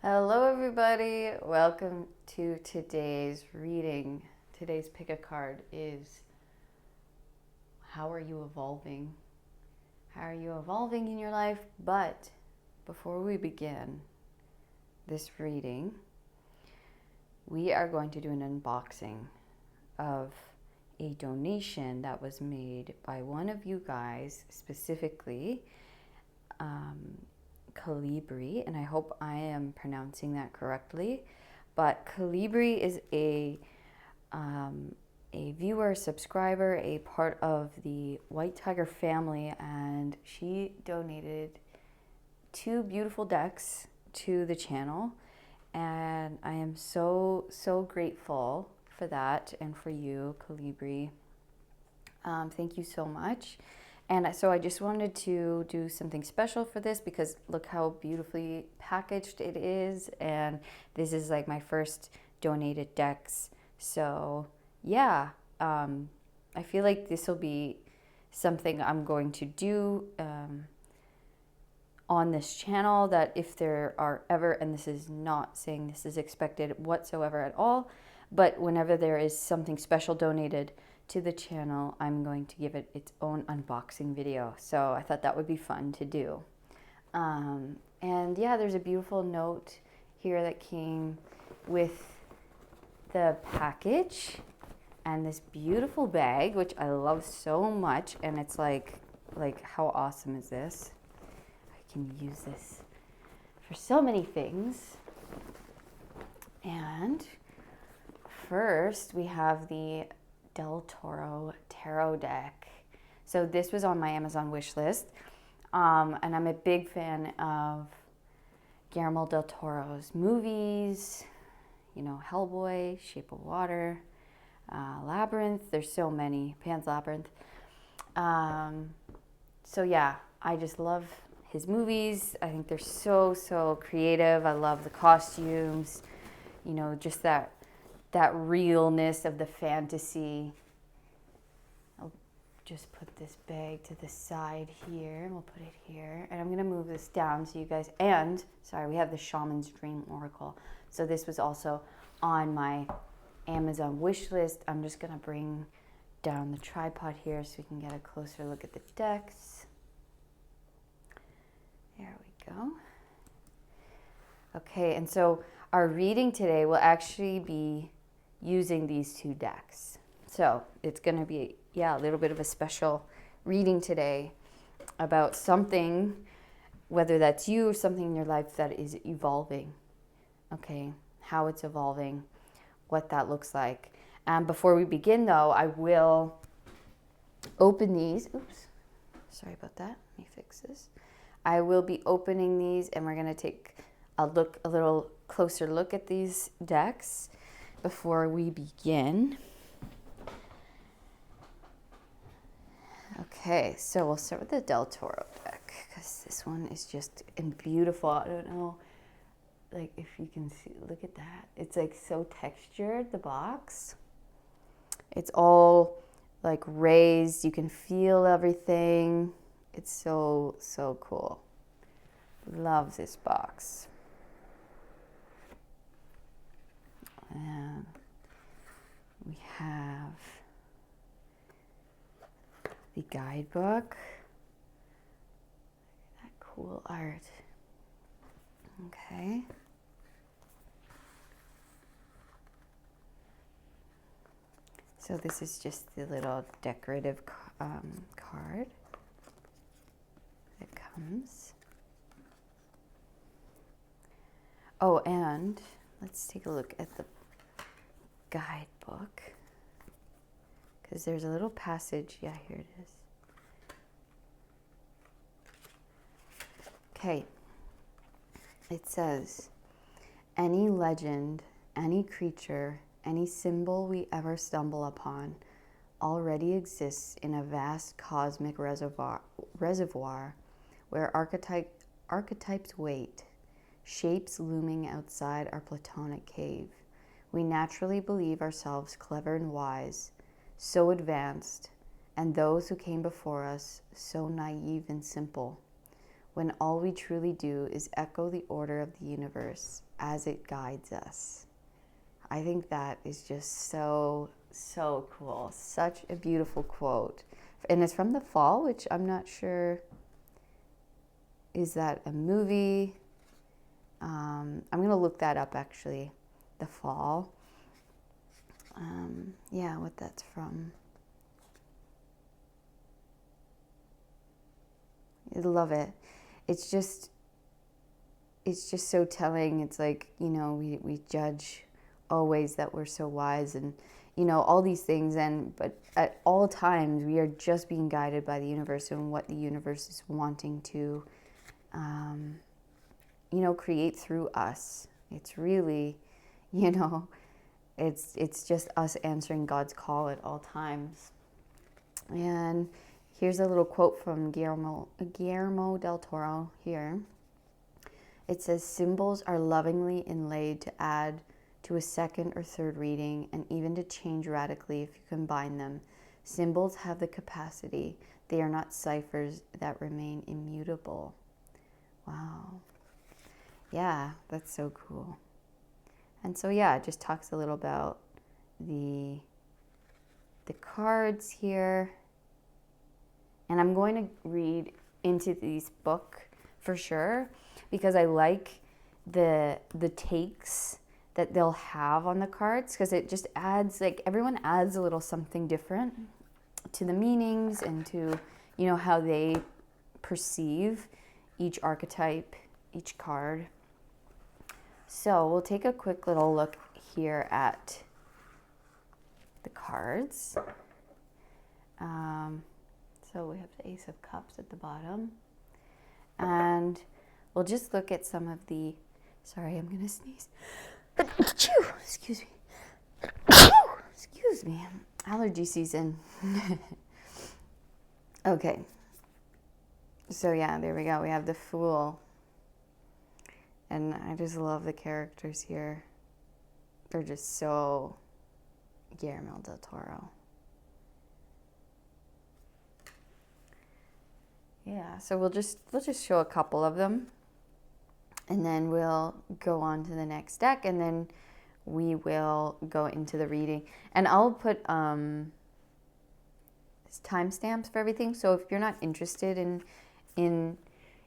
Hello, everybody. Welcome to today's reading. Today's pick a card is how are you evolving? How are you evolving in your life? But before we begin this reading, we are going to do an unboxing of a donation that was made by one of you guys, specifically Calibri, and I hope I am pronouncing that correctly. But Calibri is a viewer, subscriber, a part of the White Tiger family, and she donated 2 beautiful decks to the channel, and I am so grateful for that and for you, Calibri. Thank you so much. And so I just wanted to do something special for this because look how beautifully packaged it is. And this is like my first donated decks. So yeah, I feel like this will be something I'm going to do on this channel, that if there are ever, and this is not saying this is expected whatsoever at all, but whenever there is something special donated to the channel, I'm going to give it its own unboxing video. So I thought that would be fun to do. And yeah, there's a beautiful note here that came with the package and this beautiful bag, which I love so much. And it's like how awesome is this? I can use this for so many things. And first we have the Del Toro Tarot deck. So this was on my Amazon wish list, and I'm a big fan of Guillermo del Toro's movies, you know, Hellboy, Shape of Water, Labyrinth. There's so many. Pan's Labyrinth. So yeah, I just love his movies. I think they're so creative. I love the costumes, you know, just that realness of the fantasy. I'll just put this bag to the side here, and we'll put it here. And I'm going to move this down so you guys, and sorry, we have the Shaman's Dream Oracle. So this was also on my Amazon wish list. I'm just going to bring down the tripod here so we can get a closer look at the decks. There we go. Okay, and so our reading today will actually be using these 2 decks. So it's going to be, a little bit of a special reading today about something, whether that's you or something in your life that is evolving. Okay, how it's evolving, what that looks like. And before we begin, though, I will open these. Oops, sorry about that. Let me fix this. I will be opening these, and we're going to take a little closer look at these decks before we begin. Okay, so we'll start with the Del Toro deck because this one is just beautiful. I don't know, like if you can see, look at that. It's like so textured, the box. It's all like raised. You can feel everything. It's so cool. Love this box. And we have the guidebook. That cool art. Okay. So this is just the little decorative card that comes. Oh, and let's take a look at the guidebook, because there's a little passage. Yeah, here it is. Okay. It says, any legend, any creature, any symbol we ever stumble upon already exists in a vast cosmic reservoir where archetypes wait, shapes looming outside our platonic cave. We naturally believe ourselves clever and wise, so advanced, and those who came before us so naive and simple. when all we truly do is echo the order of the universe as it guides us. I think that is just so, so cool. Such a beautiful quote. And it's from The Fall, which I'm not sure, is that a movie? I'm going to look that up actually. The Fall. Yeah, what that's from. I love it. It's just so telling. It's like, you know, we judge always that we're so wise and, you know, all these things, but at all times we are just being guided by the universe and what the universe is wanting to, you know, create through us. It's really, you know, it's just us answering God's call at all times. And here's a little quote from Guillermo del Toro here. It says, symbols are lovingly inlaid to add to a second or third reading and even to change radically if you combine them. Symbols have the capacity. They are not ciphers that remain immutable. Wow. Yeah, that's so cool. And so, yeah, it just talks a little about the cards here. And I'm going to read into this book for sure because I like the takes that they'll have on the cards, because it just adds, like, everyone adds a little something different to the meanings and to, you know, how they perceive each archetype, each card. So we'll take a quick little look here at the cards. So we have the Ace of Cups at the bottom. And we'll just look at some of the... Sorry, I'm going to sneeze. Excuse me. Excuse me. Allergy season. Okay. So yeah, there we go. We have the Fool. And I just love the characters here. They're just so Guillermo del Toro. Yeah, so we'll just show a couple of them. And then we'll go on to the next deck, and then we will go into the reading. And I'll put timestamps for everything. So if you're not interested in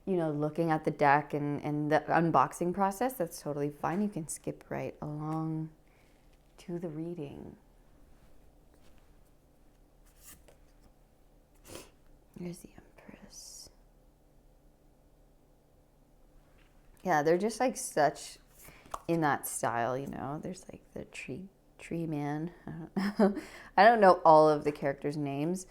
you know, looking at the deck and the unboxing process, that's totally fine. You can skip right along to the reading. Here's the Empress. Yeah, they're just like such in that style, you know. There's like the tree man. I don't know all of the characters' names.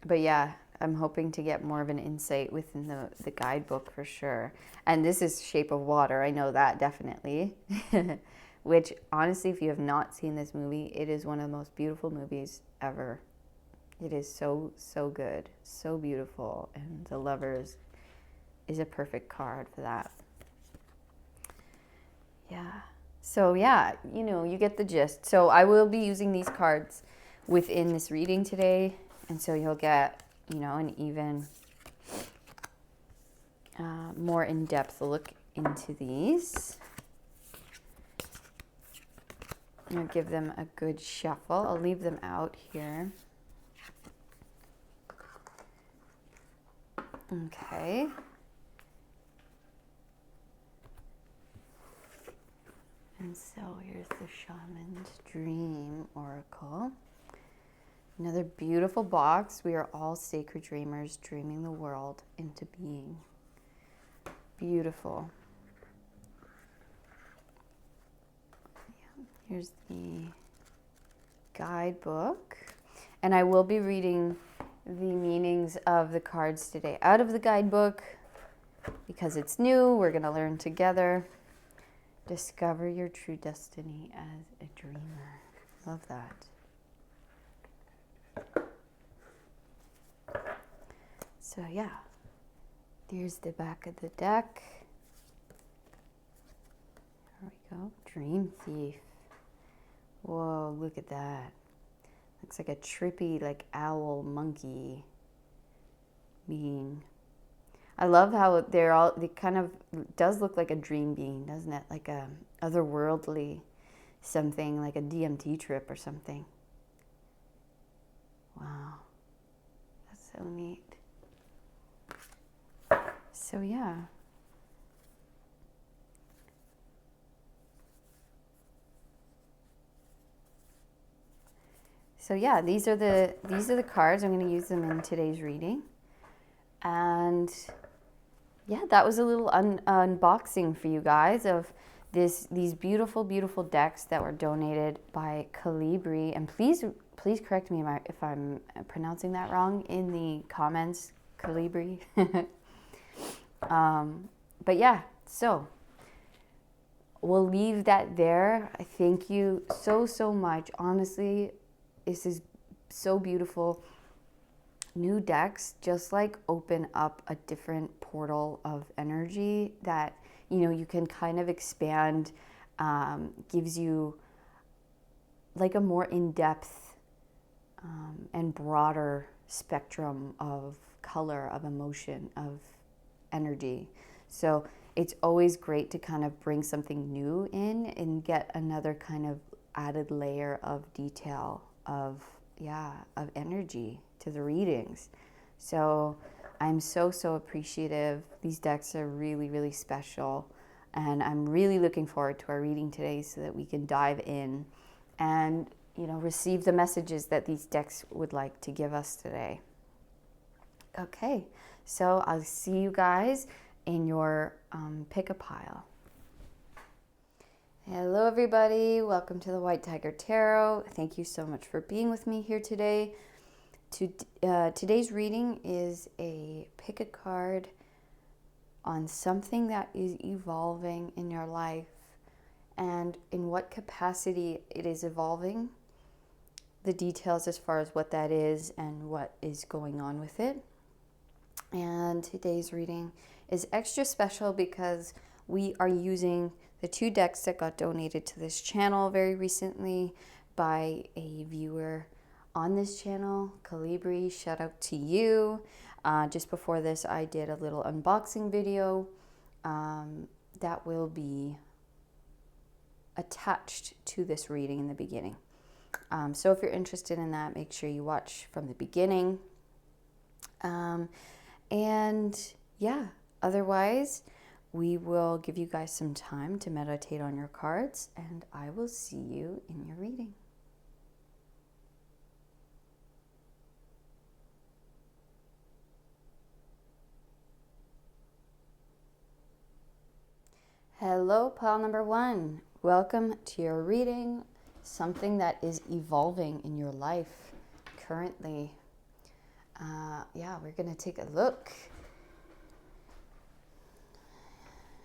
But yeah, I'm hoping to get more of an insight within the guidebook for sure. And this is Shape of Water. I know that definitely. Which, honestly, if you have not seen this movie, it is one of the most beautiful movies ever. It is so, so good. So beautiful. And The Lovers is a perfect card for that. Yeah. So, yeah, you know, you get the gist. So I will be using these cards within this reading today. And so you'll get, you know, an even more in-depth look into these. I'll give them a good shuffle. I'll leave them out here. Okay. And so here's the Shaman's Dream Oracle. Another beautiful box. We are all sacred dreamers, dreaming the world into being. Beautiful. Yeah, here's the guidebook. And I will be reading the meanings of the cards today out of the guidebook because it's new. We're going to learn together. Discover your true destiny as a dreamer. Love that. So yeah, there's the back of the deck. There we go. Dream Thief. Whoa, look at that. Looks like a trippy, like owl monkey being. I love how they kind of, does look like a dream being, doesn't it? Like a otherworldly something, like a DMT trip or something. Wow. That's so neat. So yeah. So yeah, these are the cards. I'm going to use them in today's reading. And yeah, that was a little unboxing for you guys of these beautiful, beautiful decks that were donated by Calibri. And please correct me if I'm pronouncing that wrong in the comments, Calibri. But yeah, so we'll leave that there. I thank you so much. Honestly, this is so beautiful. New decks just like open up a different portal of energy that, you know, you can kind of expand, gives you like a more in-depth and broader spectrum of color, of emotion, of energy. So it's always great to kind of bring something new in and get another kind of added layer of detail of energy to the readings. So I'm so appreciative. These decks are really, really special, and I'm really looking forward to our reading today so that we can dive in and, you know, receive the messages that these decks would like to give us today. Okay, so I'll see you guys in your pick a pile. Hello everybody, welcome to the White Tiger Tarot. Thank you so much for being with me here today. Today's reading is a pick a card on something that is evolving in your life and in what capacity it is evolving, the details as far as what that is and what is going on with it. And today's reading is extra special because we are using the two decks that got donated to this channel very recently by a viewer on this channel, Calibri. Shout out to you. Just before this, I did a little unboxing video that will be attached to this reading in the beginning. So if you're interested in that, make sure you watch from the beginning. And yeah, otherwise, we will give you guys some time to meditate on your cards, and I will see you in your reading. Hello, pile number one. Welcome to your reading, something that is evolving in your life currently. We're going to take a look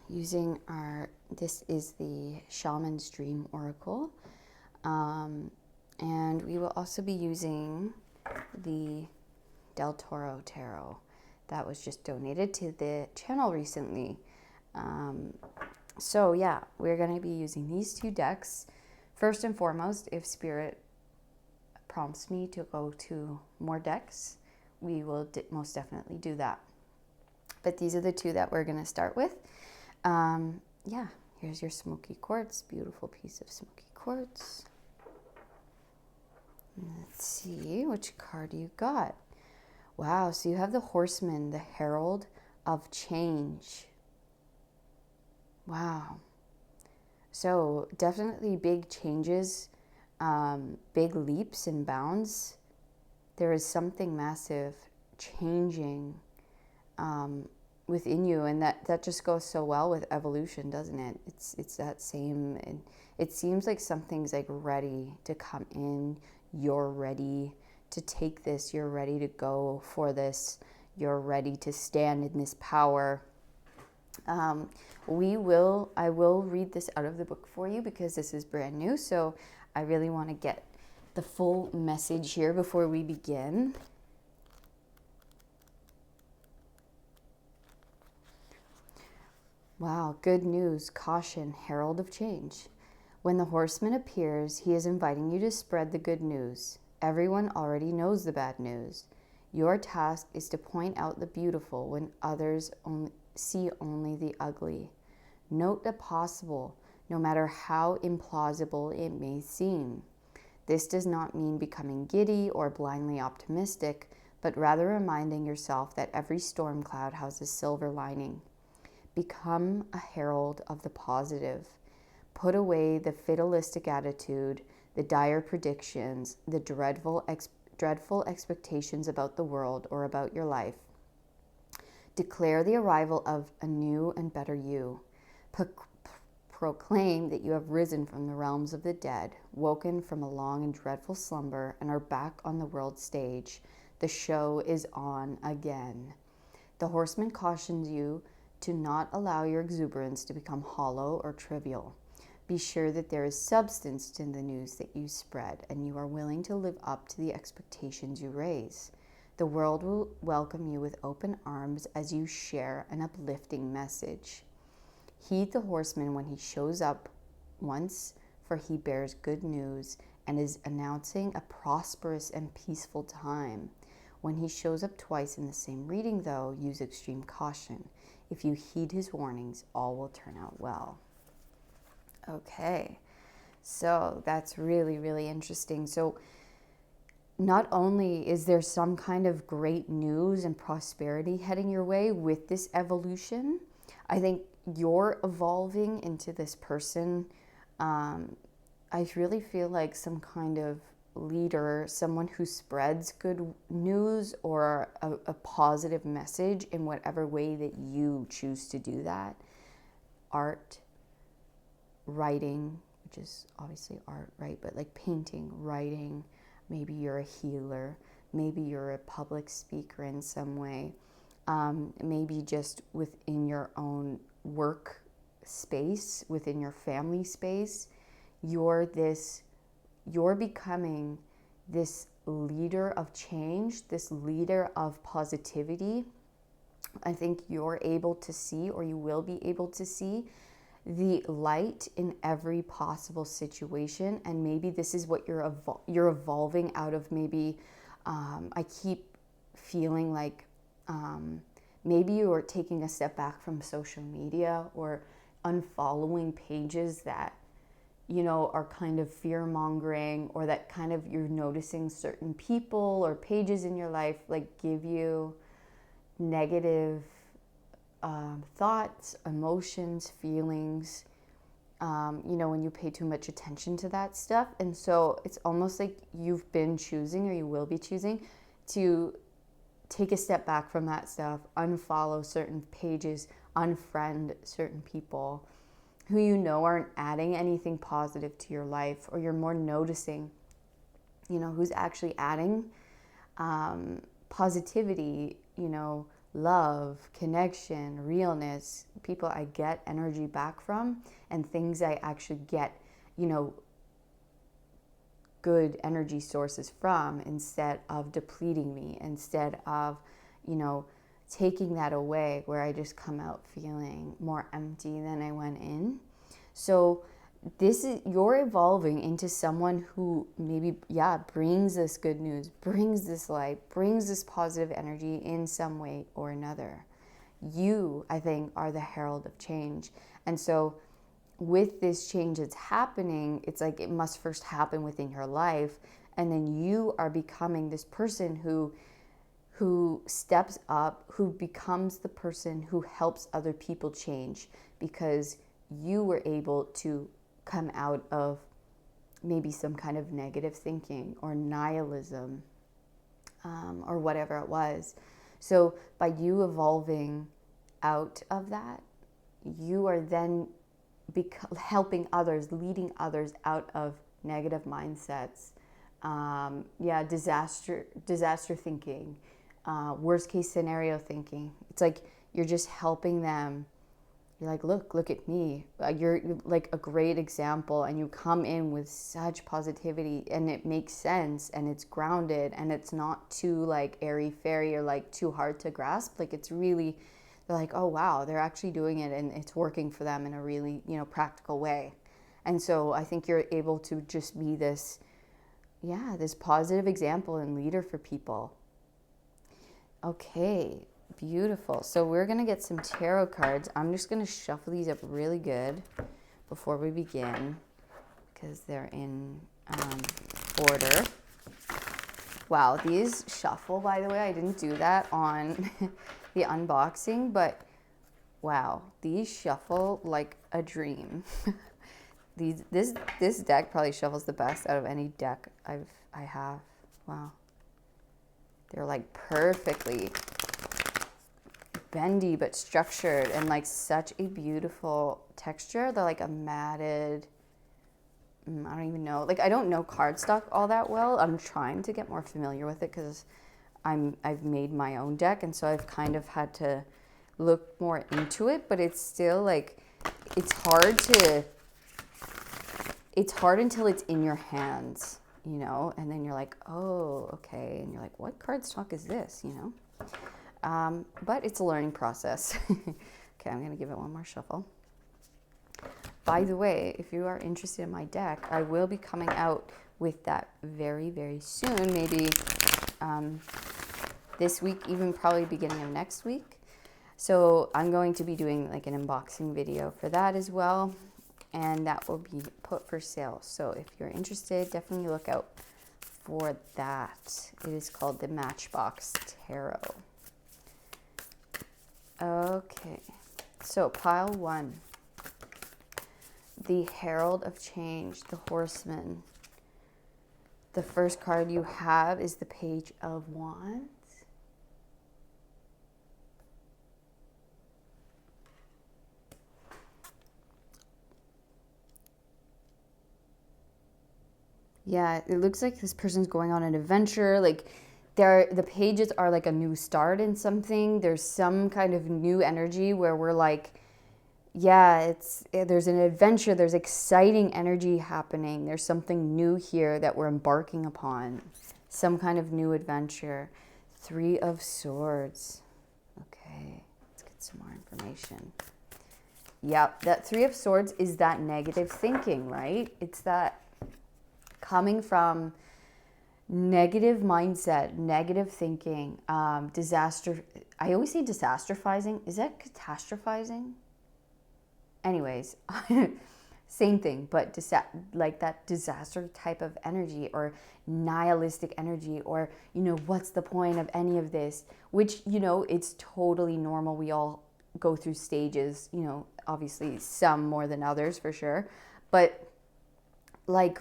using this is the Shaman's Dream Oracle. And we will also be using the Del Toro Tarot that was just donated to the channel recently. So yeah, we're going to be using these two decks. First and foremost, if Spirit prompts me to go to more decks, we will most definitely do that. But these are the two that we're going to start with. Here's your smoky quartz, beautiful piece of smoky quartz. Let's see, which card you got? Wow, so you have the Horseman, the Herald of Change. Wow. So definitely big changes, big leaps and bounds. There is something massive changing within you, and that just goes so well with evolution, doesn't it? It's that same, and it seems like something's like ready to come in. You're ready to take this. You're ready to go for this. You're ready to stand in this power. I will read this out of the book for you because this is brand new. So I really want to get the full message here before we begin. Wow, good news, caution, herald of change. When the horseman appears, he is inviting you to spread the good news Everyone already knows the bad news. Your task is to point out the beautiful when others see only the ugly. Note the possible, no matter how implausible it may seem. This does not mean becoming giddy or blindly optimistic, but rather reminding yourself that every storm cloud has a silver lining. Become a herald of the positive. Put away the fatalistic attitude, the dire predictions, the dreadful expectations about the world or about your life. Declare the arrival of a new and better you. Proclaim that you have risen from the realms of the dead, woken from a long and dreadful slumber, and are back on the world stage. The show is on again. The Horseman cautions you to not allow your exuberance to become hollow or trivial. Be sure that there is substance in the news that you spread, and you are willing to live up to the expectations you raise. The world will welcome you with open arms as you share an uplifting message. Heed the horseman when he shows up once, for he bears good news and is announcing a prosperous and peaceful time. When he shows up twice in the same reading, though, use extreme caution. If you heed his warnings, all will turn out well. Okay, so that's really, really interesting. So not only is there some kind of great news and prosperity heading your way with this evolution, I think you're evolving into this person. I really feel like some kind of leader, someone who spreads good news or a positive message in whatever way that you choose to do that. Art, writing, which is obviously art, right? But like painting, writing, maybe you're a healer, maybe you're a public speaker in some way, maybe just within your own work space, within your family space, you're becoming this leader of change, this leader of positivity. I think you're able to see, or you will be able to see, the light in every possible situation. And maybe this is what you're evolving out of. Maybe I keep feeling like maybe you are taking a step back from social media or unfollowing pages that, you know, are kind of fear-mongering, or that kind of you're noticing certain people or pages in your life like give you negative thoughts, emotions, feelings, you know, when you pay too much attention to that stuff. And so it's almost like you've been choosing, or you will be choosing, to take a step back from that stuff, unfollow certain pages, unfriend certain people who you know aren't adding anything positive to your life, or you're more noticing, you know, who's actually adding positivity, you know, love, connection, realness, people I get energy back from, and things I actually get, you know, good energy sources from, instead of depleting me, instead of, you know, taking that away, where I just come out feeling more empty than I went in. So you're evolving into someone who maybe, brings this good news, brings this light, brings this positive energy in some way or another. You, I think, are the herald of change. And so with this change that's happening, it's like it must first happen within your life, and then you are becoming this person who steps up, who becomes the person who helps other people change, because you were able to come out of maybe some kind of negative thinking or nihilism, or whatever it was. So by you evolving out of that, you are then helping others, leading others out of negative mindsets, disaster thinking, worst case scenario thinking. It's like you're just helping them. You're like, look at me. You're like a great example, and you come in with such positivity, and it makes sense, and it's grounded, and it's not too like airy-fairy or like too hard to grasp. Like it's really, they're like, oh wow, they're actually doing it, and it's working for them in a really, you know, practical way. And so I think you're able to just be this yeah, this positive example and leader for people. Okay, beautiful. So we're going to get some tarot cards. I'm just going to shuffle these up really good before we begin because they're in order. Wow, these shuffle, by the way. I didn't do that on the unboxing, but wow, these shuffle like a dream. This deck probably shuffles the best out of any deck I have. Wow. They're like perfectly bendy but structured and like such a beautiful texture. They're like a matted, I don't even know. Like I don't know cardstock all that well. I'm trying to get more familiar with it because I've made my own deck, and so I've kind of had to look more into it, but it's still like it's hard until it's in your hands, you know, and then you're like, oh, okay, and you're like, what cardstock is this, you know? But it's a learning process. Okay, I'm gonna give it one more shuffle. By the way, if you are interested in my deck, I will be coming out with that very, very soon, maybe this week, even probably beginning of next week. So I'm going to be doing like an unboxing video for that as well, and that will be put for sale. So if you're interested, definitely look out for that. It is called the Matchbox Tarot. Okay, so pile one. The Herald of Change, the Horseman. The first card you have is the Page of Wands. Yeah, it looks like this person's going on an adventure. Like the pages are like a new start in something. There's some kind of new energy where we're like, yeah, there's an adventure, there's exciting energy happening. There's something new here that we're embarking upon. Some kind of new adventure. 3 of Swords. Okay, let's get some more information. Yep, that 3 of Swords is that negative thinking, right? It's that coming from negative mindset, negative thinking, disaster. I always say disastrofizing. Is that catastrophizing? Anyways, same thing, but like that disaster type of energy or nihilistic energy, or, you know, what's the point of any of this? Which, you know, it's totally normal. We all go through stages, you know, obviously some more than others for sure. But like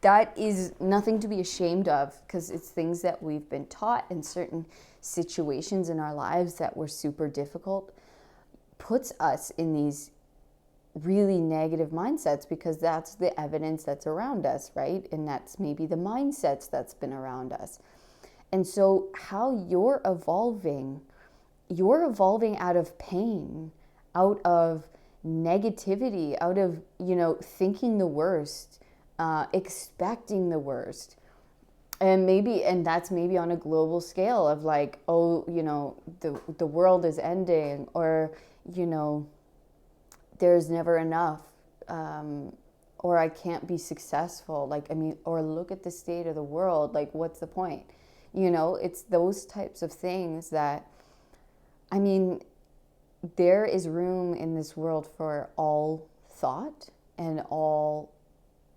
that is nothing to be ashamed of, because it's things that we've been taught in certain situations in our lives that were super difficult, puts us in these really negative mindsets, because that's the evidence that's around us, right? And that's maybe the mindsets that's been around us. And so how you're evolving out of pain, out of negativity, out of, you know, thinking the worst, expecting the worst. And that's maybe on a global scale of like, oh, you know, the world is ending, or, you know, there's never enough, or I can't be successful. Like, I mean, or look at the state of the world. Like, what's the point? You know, it's those types of things that, I mean, there is room in this world for all thought and all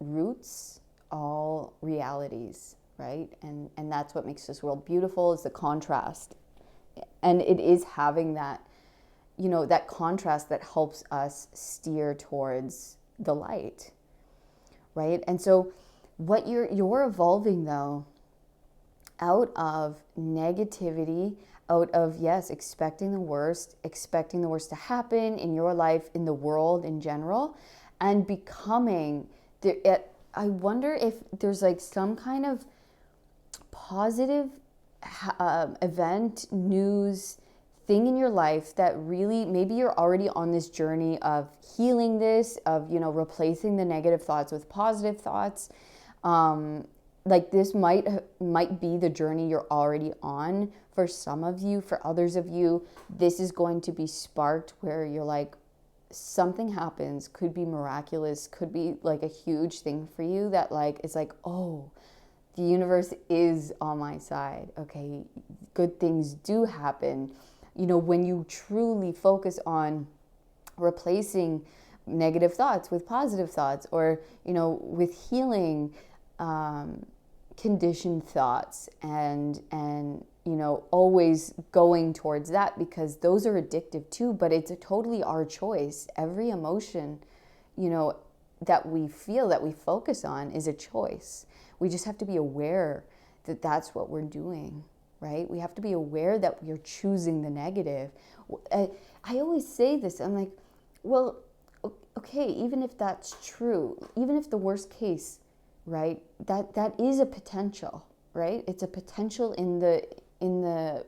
roots, all realities, right? And that's what makes this world beautiful, is the contrast. And it is having that, you know, that contrast that helps us steer towards the light, right? And so what you're evolving, though, out of negativity, out of, yes, expecting the worst to happen in your life, in the world in general, and becoming, I wonder if there's like some kind of positive event, news, thing in your life that really, maybe you're already on this journey of healing this, of, you know, replacing the negative thoughts with positive thoughts. Like this might be the journey you're already on for some of you. For others of you, this is going to be sparked where you're like, something happens, could be miraculous, could be like a huge thing for you that like, it's like, oh, The universe is on my side, okay? Good things do happen. When you truly focus on replacing negative thoughts with positive thoughts, or, with healing conditioned thoughts, and always going towards that, because those are addictive too, but it's totally our choice. Every emotion, that we feel, that we focus on, is a choice. We just have to be aware that that's what we're doing, right? We have to be aware that we're choosing the negative. I always say this, I'm like, well, okay, even if that's true, even if the worst case, right, that is a potential, right? It's a potential in the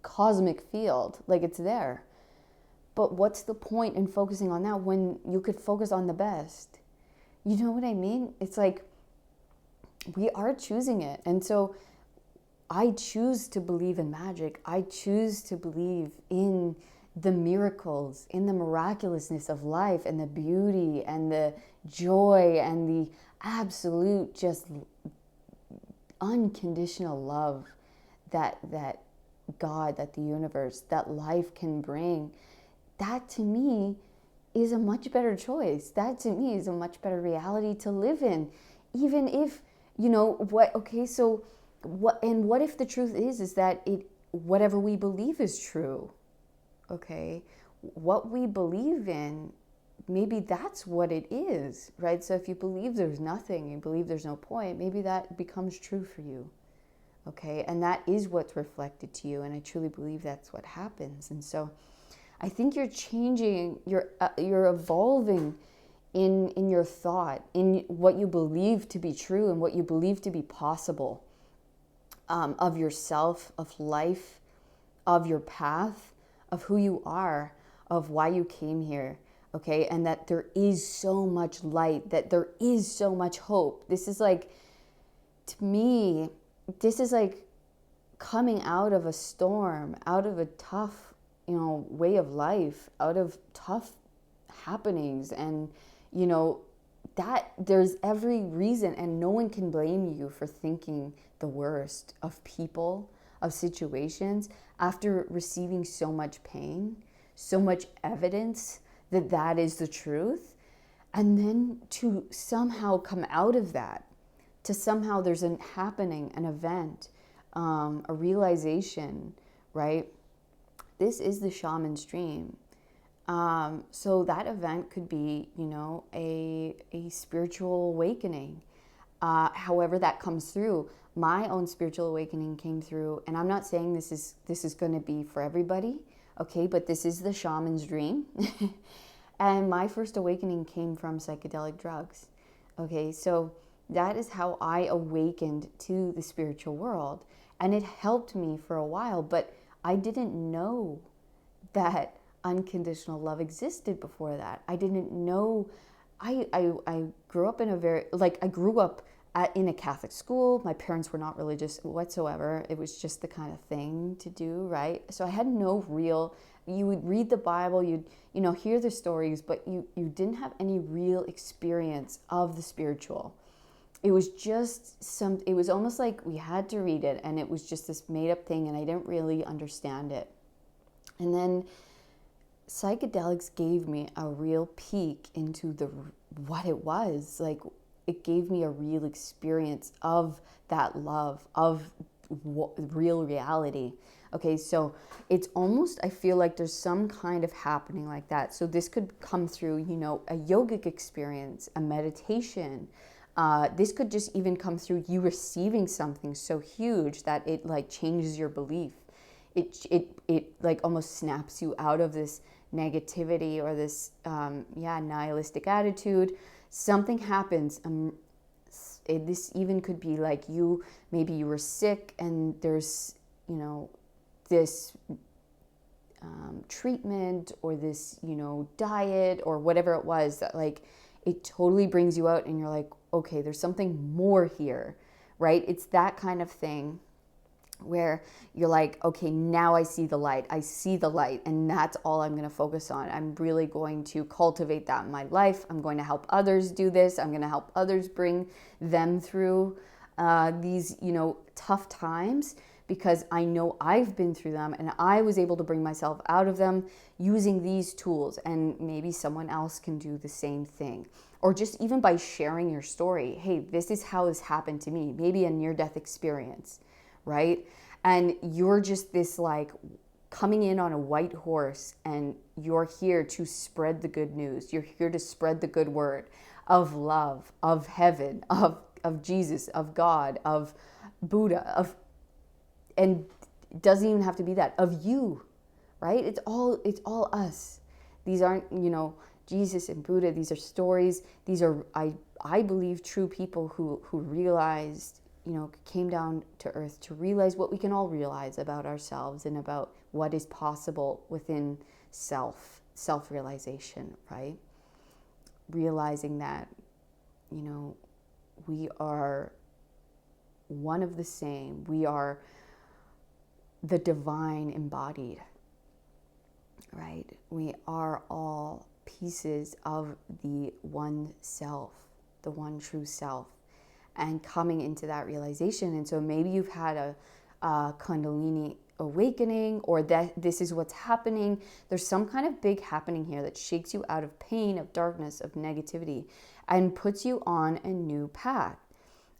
cosmic field, like it's there. But what's the point in focusing on that when you could focus on the best? You know what I mean? It's like we are choosing it. And so I choose to believe in magic. I choose to believe in the miracles, in the miraculousness of life, and the beauty and the joy and the absolute just unconditional love that God, that the universe, that life can bring. That to me is a much better choice. That to me is a much better reality to live in. Even if, so what if the truth is that whatever we believe is true, okay? What we believe in, maybe that's what it is, right? So if you believe there's nothing, you believe there's no point, maybe that becomes true for you, okay? And that is what's reflected to you, and I truly believe that's what happens. And so I think you're changing, you're evolving in your thought, in what you believe to be true and what you believe to be possible, of yourself, of life, of your path, of who you are, of why you came here, okay? And that there is so much light, that there is so much hope. This is like, to me, this is like coming out of a storm, out of a tough, way of life, out of tough happenings. And, that there's every reason, and no one can blame you for thinking the worst of people, of situations, after receiving so much pain, so much evidence that that is the truth. And then to somehow come out of that, to somehow there's an happening, an event, a realization, right? This is the shaman's dream. So that event could be, a spiritual awakening. However that comes through. My own spiritual awakening came through, and I'm not saying this is going to be for everybody, okay? But this is the shaman's dream. And my first awakening came from psychedelic drugs, okay? So that is how I awakened to the spiritual world, and it helped me for a while, but I didn't know that unconditional love existed before that. I didn't know. I grew up in in a Catholic school. My parents were not religious whatsoever. It was just the kind of thing to do, right? So I had no real, you would read the Bible, you'd, hear the stories, but you didn't have any real experience of the spiritual. It was just it was almost like we had to read it, and it was just this made up thing, and I didn't really understand it. And then psychedelics gave me a real peek into what it was. Like, it gave me a real experience of that love, of real reality. Okay, so it's almost, I feel like there's some kind of happening like that. So this could come through, a yogic experience, a meditation. This could just even come through you receiving something so huge that it like changes your belief. It like almost snaps you out of this negativity or this nihilistic attitude. Something happens. This even could be like maybe you were sick, and there's this treatment or this diet or whatever it was that like it totally brings you out, and you're like, okay, there's something more here, right? It's that kind of thing. where you're like, okay, now I see the light. I see the light, and that's all I'm going to focus on. I'm really going to cultivate that in my life. I'm going to help others do this. I'm going to help others bring them through these, tough times, because I know I've been through them and I was able to bring myself out of them using these tools, and maybe someone else can do the same thing. Or just even by sharing your story. Hey, this is how this happened to me. Maybe a near-death experience, right? And you're just this like coming in on a white horse, and you're here to spread the good news. You're here to spread the good word of love, of heaven, of Jesus, of God, of Buddha, and it doesn't even have to be that, of you, right? It's all us. These aren't, Jesus and Buddha. These are stories. These are, I believe, true people who realized, came down to earth to realize what we can all realize about ourselves and about what is possible within self-realization, right? Realizing that, we are one of the same. We are the divine embodied, right? We are all pieces of the one self, the one true self, and coming into that realization. And so maybe you've had a Kundalini awakening, or that this is what's happening. There's some kind of big happening here that shakes you out of pain, of darkness, of negativity, and puts you on a new path.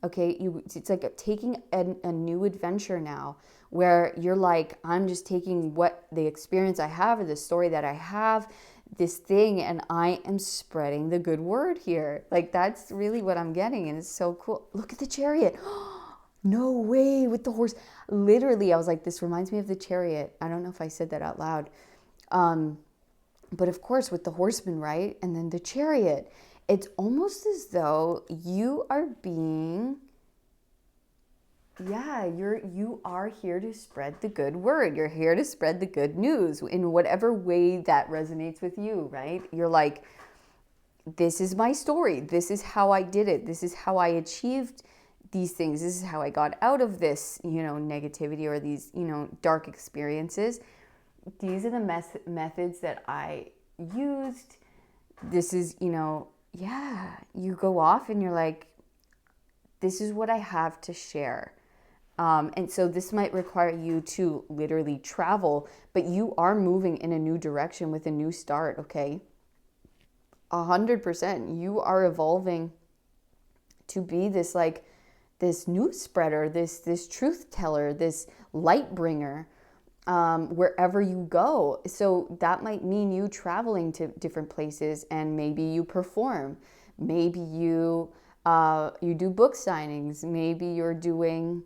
Okay, it's like taking a new adventure now, where you're like, I'm just taking what the experience I have, or the story that I have, this thing, and I am spreading the good word here. Like, that's really what I'm getting, and it's so cool. Look at the chariot. No way, with the horse. Literally, I was like, this reminds me of the chariot. I don't know if I said that out loud. But of course, with the horseman, right? And then the chariot. It's almost as though you are being, you are here to spread the good word. You're here to spread the good news in whatever way that resonates with you, right? You're like, this is my story. This is how I did it. This is how I achieved these things. This is how I got out of this, negativity, or these, dark experiences. These are the methods that I used. This is, you go off and you're like, this is what I have to share. And so this might require you to literally travel, but you are moving in a new direction with a new start, okay? 100%. You are evolving to be this news spreader, this truth teller, this light bringer, wherever you go. So that might mean you traveling to different places, and maybe you perform. Maybe you do book signings. Maybe you're doing,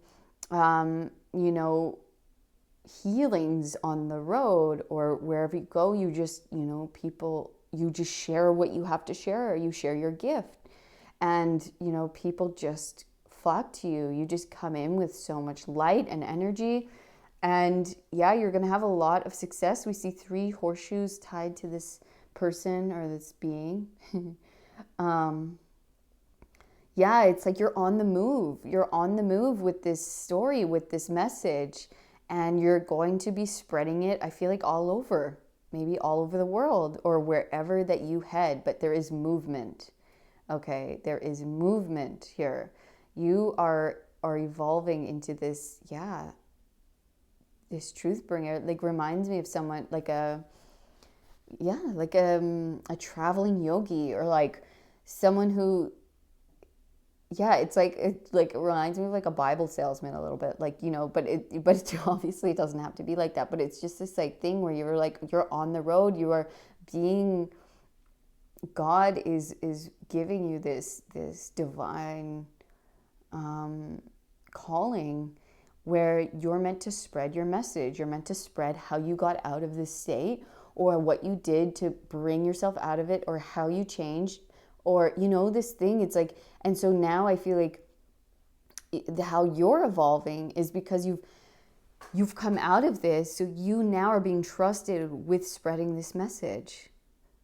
healings on the road, or wherever you go. You just, you just share what you have to share, or you share your gift, and people just flock to you. You just come in with so much light and energy. And you're going to have a lot of success. We see 3 horseshoes tied to this person or this being. It's like you're on the move. You're on the move with this story, with this message, and you're going to be spreading it, I feel like, all over, maybe all over the world, or wherever that you head. But there is movement. Okay, there is movement here. You are evolving into this, this truth bringer. Like, reminds me of someone like a traveling yogi, or like someone who, it reminds me of like a Bible salesman a little bit, like, but it obviously it doesn't have to be like that. But it's just this like thing where you're like, you're on the road, you are being, God is giving you this divine calling, where you're meant to spread your message. You're meant to spread how you got out of this state, or what you did to bring yourself out of it, or how you changed, or, this thing. It's like, and so now I feel like how you're evolving is because you've come out of this. So you now are being trusted with spreading this message,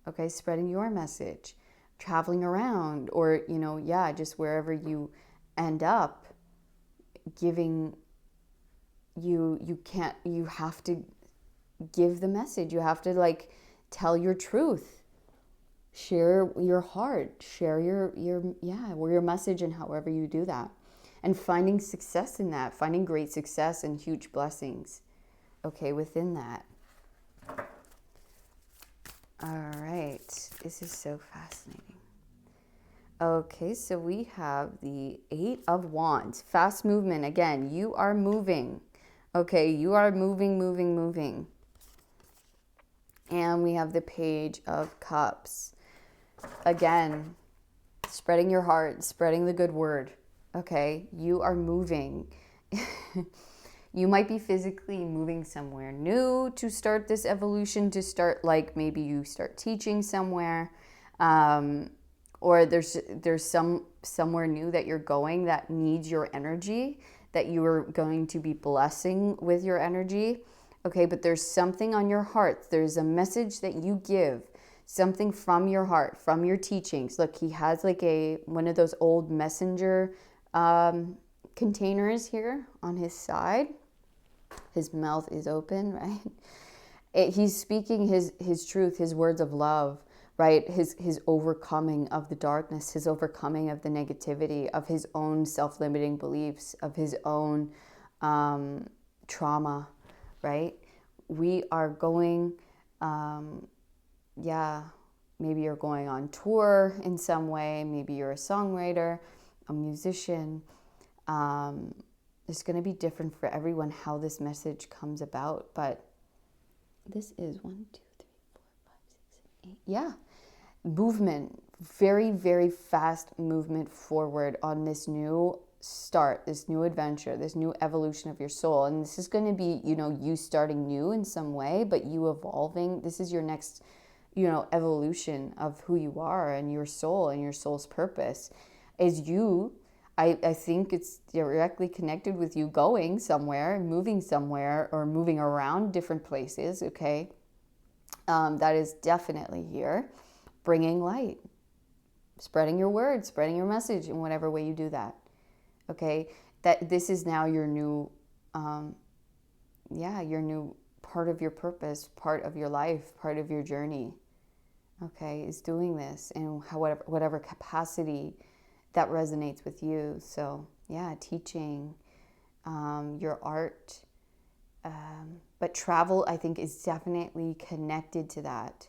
okay? Spreading your message, traveling around, or, just wherever you end up, giving you have to give the message. You have to like tell your truth, share your heart, share your message, and however you do that, and finding success in that, finding great success and huge blessings, okay, within that. All right, this is so fascinating. Okay, so we have the 8 of Wands, fast movement. Again, you are moving. Okay, you are moving. And we have the Page of Cups. Again, spreading your heart, spreading the good word. Okay, you are moving. You might be physically moving somewhere new to start this evolution, to start, like maybe you start teaching somewhere, or there's somewhere new that you're going that needs your energy, that you are going to be blessing with your energy. Okay, but there's something on your heart. There's a message that you give, something from your heart, from your teachings. Look, he has like one of those old messenger containers here on his side. His mouth is open, right? He's speaking his truth, his words of love, right? His overcoming of the darkness, his overcoming of the negativity, of his own self-limiting beliefs, of his own trauma, right? We are going, maybe you're going on tour in some way. Maybe you're a songwriter, a musician. It's going to be different for everyone how this message comes about, but this is 1, 2, 3, 4, 5, 6, 7, 8. Yeah. Movement, very, very fast movement forward on this new start, this new adventure, this new evolution of your soul. And this is going to be, you starting new in some way, but you evolving. This is your next, evolution of who you are and your soul and your soul's purpose is you. I think it's directly connected with you going somewhere, moving somewhere, or moving around different places, okay? That is definitely here. Bringing light, spreading your words, spreading your message in whatever way you do that, okay? That this is now your new, your new part of your purpose, part of your life, part of your journey, okay, is doing this in whatever capacity that resonates with you. So yeah, teaching, your art, but travel, I think, is definitely connected to that.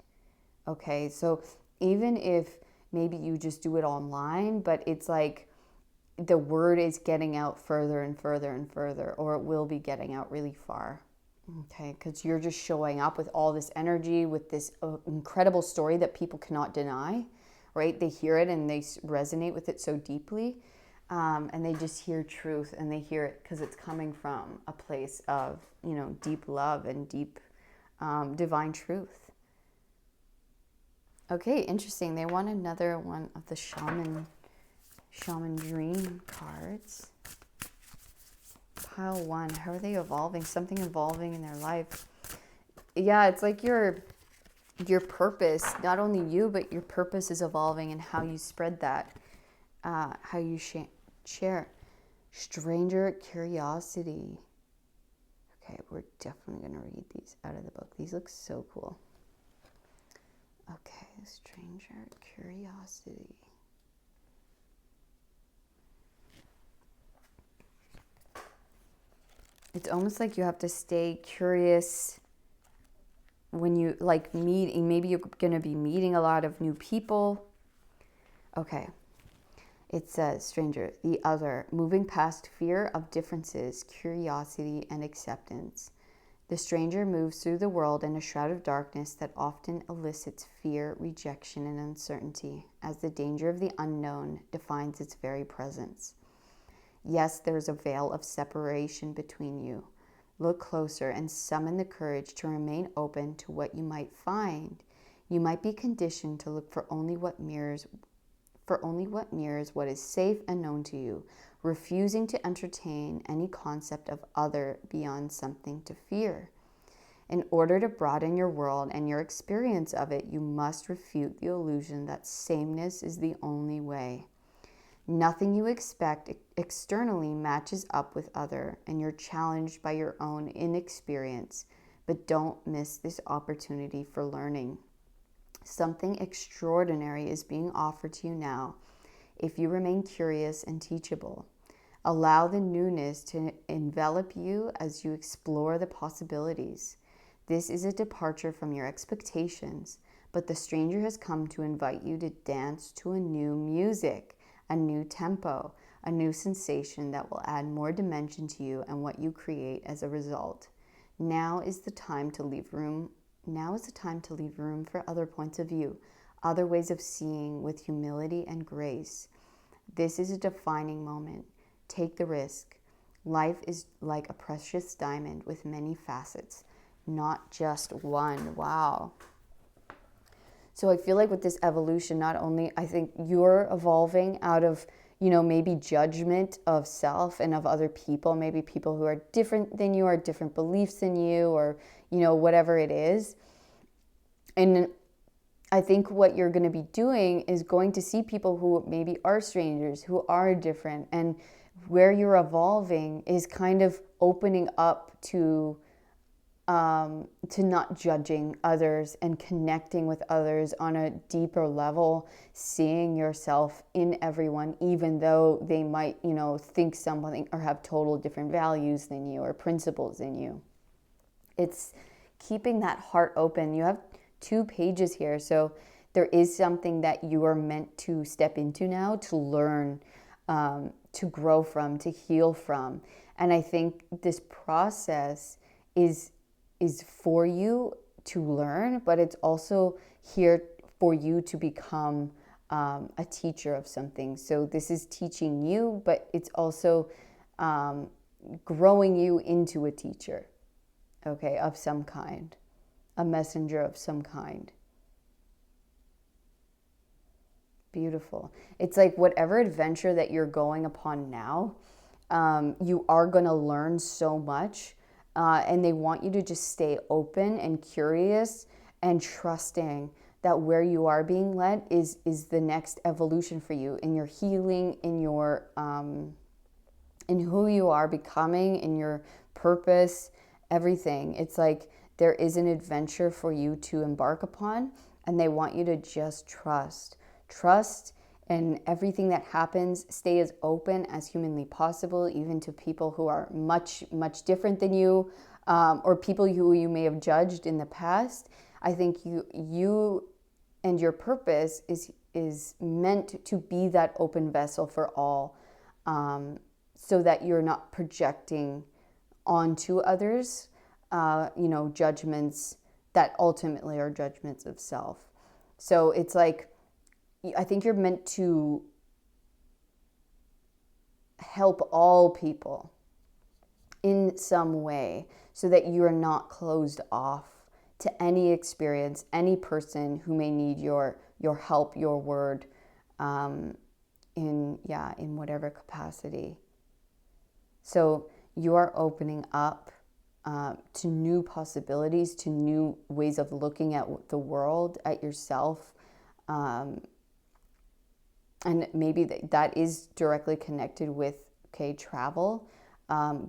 Okay, so even if maybe you just do it online, but it's like the word is getting out further and further and further, or it will be getting out really far. Okay, because you're just showing up with all this energy, with this incredible story that people cannot deny. Right? They hear it and they resonate with it so deeply, and they just hear truth, and they hear it because it's coming from a place of, deep love and deep divine truth. Okay, interesting. They want another one of the shaman dream cards. Pile 1. How are they evolving? Something evolving in their life. Yeah, it's like your purpose, not only you, but your purpose is evolving, and how you spread that, how you share. Stranger curiosity. Okay, we're definitely going to read these out of the book. These look so cool. Okay, stranger curiosity. It's almost like you have to stay curious when you like meet. Maybe you're going to be meeting a lot of new people. Okay. It says, stranger, the other, moving past fear of differences, curiosity, and acceptance. The stranger moves through the world in a shroud of darkness that often elicits fear, rejection, and uncertainty, as the danger of the unknown defines its very presence. Yes, there's a veil of separation between you. Look closer and summon the courage to remain open to what you might find. You might be conditioned to look for only what mirrors what is safe and known to you, refusing to entertain any concept of other beyond something to fear. In order to broaden your world and your experience of it, you must refute the illusion that sameness is the only way. Nothing you expect externally matches up with other, and you're challenged by your own inexperience. But don't miss this opportunity for learning. Something extraordinary is being offered to you now if you remain curious and teachable. Allow the newness to envelop you as you explore the possibilities. This is a departure from your expectations, but the stranger has come to invite you to dance to a new music, a new tempo, a new sensation that will add more dimension to you and what you create as a result. Now is the time to leave room for other points of view, other ways of seeing with humility and grace. This is a defining moment. Take the risk. Life is like a precious diamond with many facets, not just one. Wow. So I feel like with this evolution, not only I think you're evolving out of, maybe judgment of self and of other people, maybe people who are different than you or different beliefs than you, or, whatever it is. And I think what you're going to be doing is going to see people who maybe are strangers, who are different, and where you're evolving is kind of opening up to not judging others and connecting with others on a deeper level, seeing yourself in everyone, even though they might, think something or have total different values than you or principles than you. It's keeping that heart open. You have 2 pages here, so there is something that you are meant to step into now, to learn, to grow from, to heal from. And I think this process is for you to learn, but it's also here for you to become a teacher of something. So this is teaching you, but it's also growing you into a teacher, okay, of some kind, a messenger of some kind. Beautiful. It's like whatever adventure that you're going upon now, you are going to learn so much. And they want you to just stay open and curious and trusting that where you are being led is the next evolution for you in your healing, in your in who you are becoming, in your purpose, everything. It's like there is an adventure for you to embark upon, and they want you to just trust. Trust in everything that happens. Stay as open as humanly possible, even to people who are much, much different than you, or people who you may have judged in the past. I think you and your purpose is meant to be that open vessel for all, so that you're not projecting onto others, judgments that ultimately are judgments of self. So it's like, I think you're meant to help all people in some way so that you are not closed off to any experience, any person who may need your help, your word, in whatever capacity. So you are opening up to new possibilities, to new ways of looking at the world, at yourself. And maybe that is directly connected with, travel,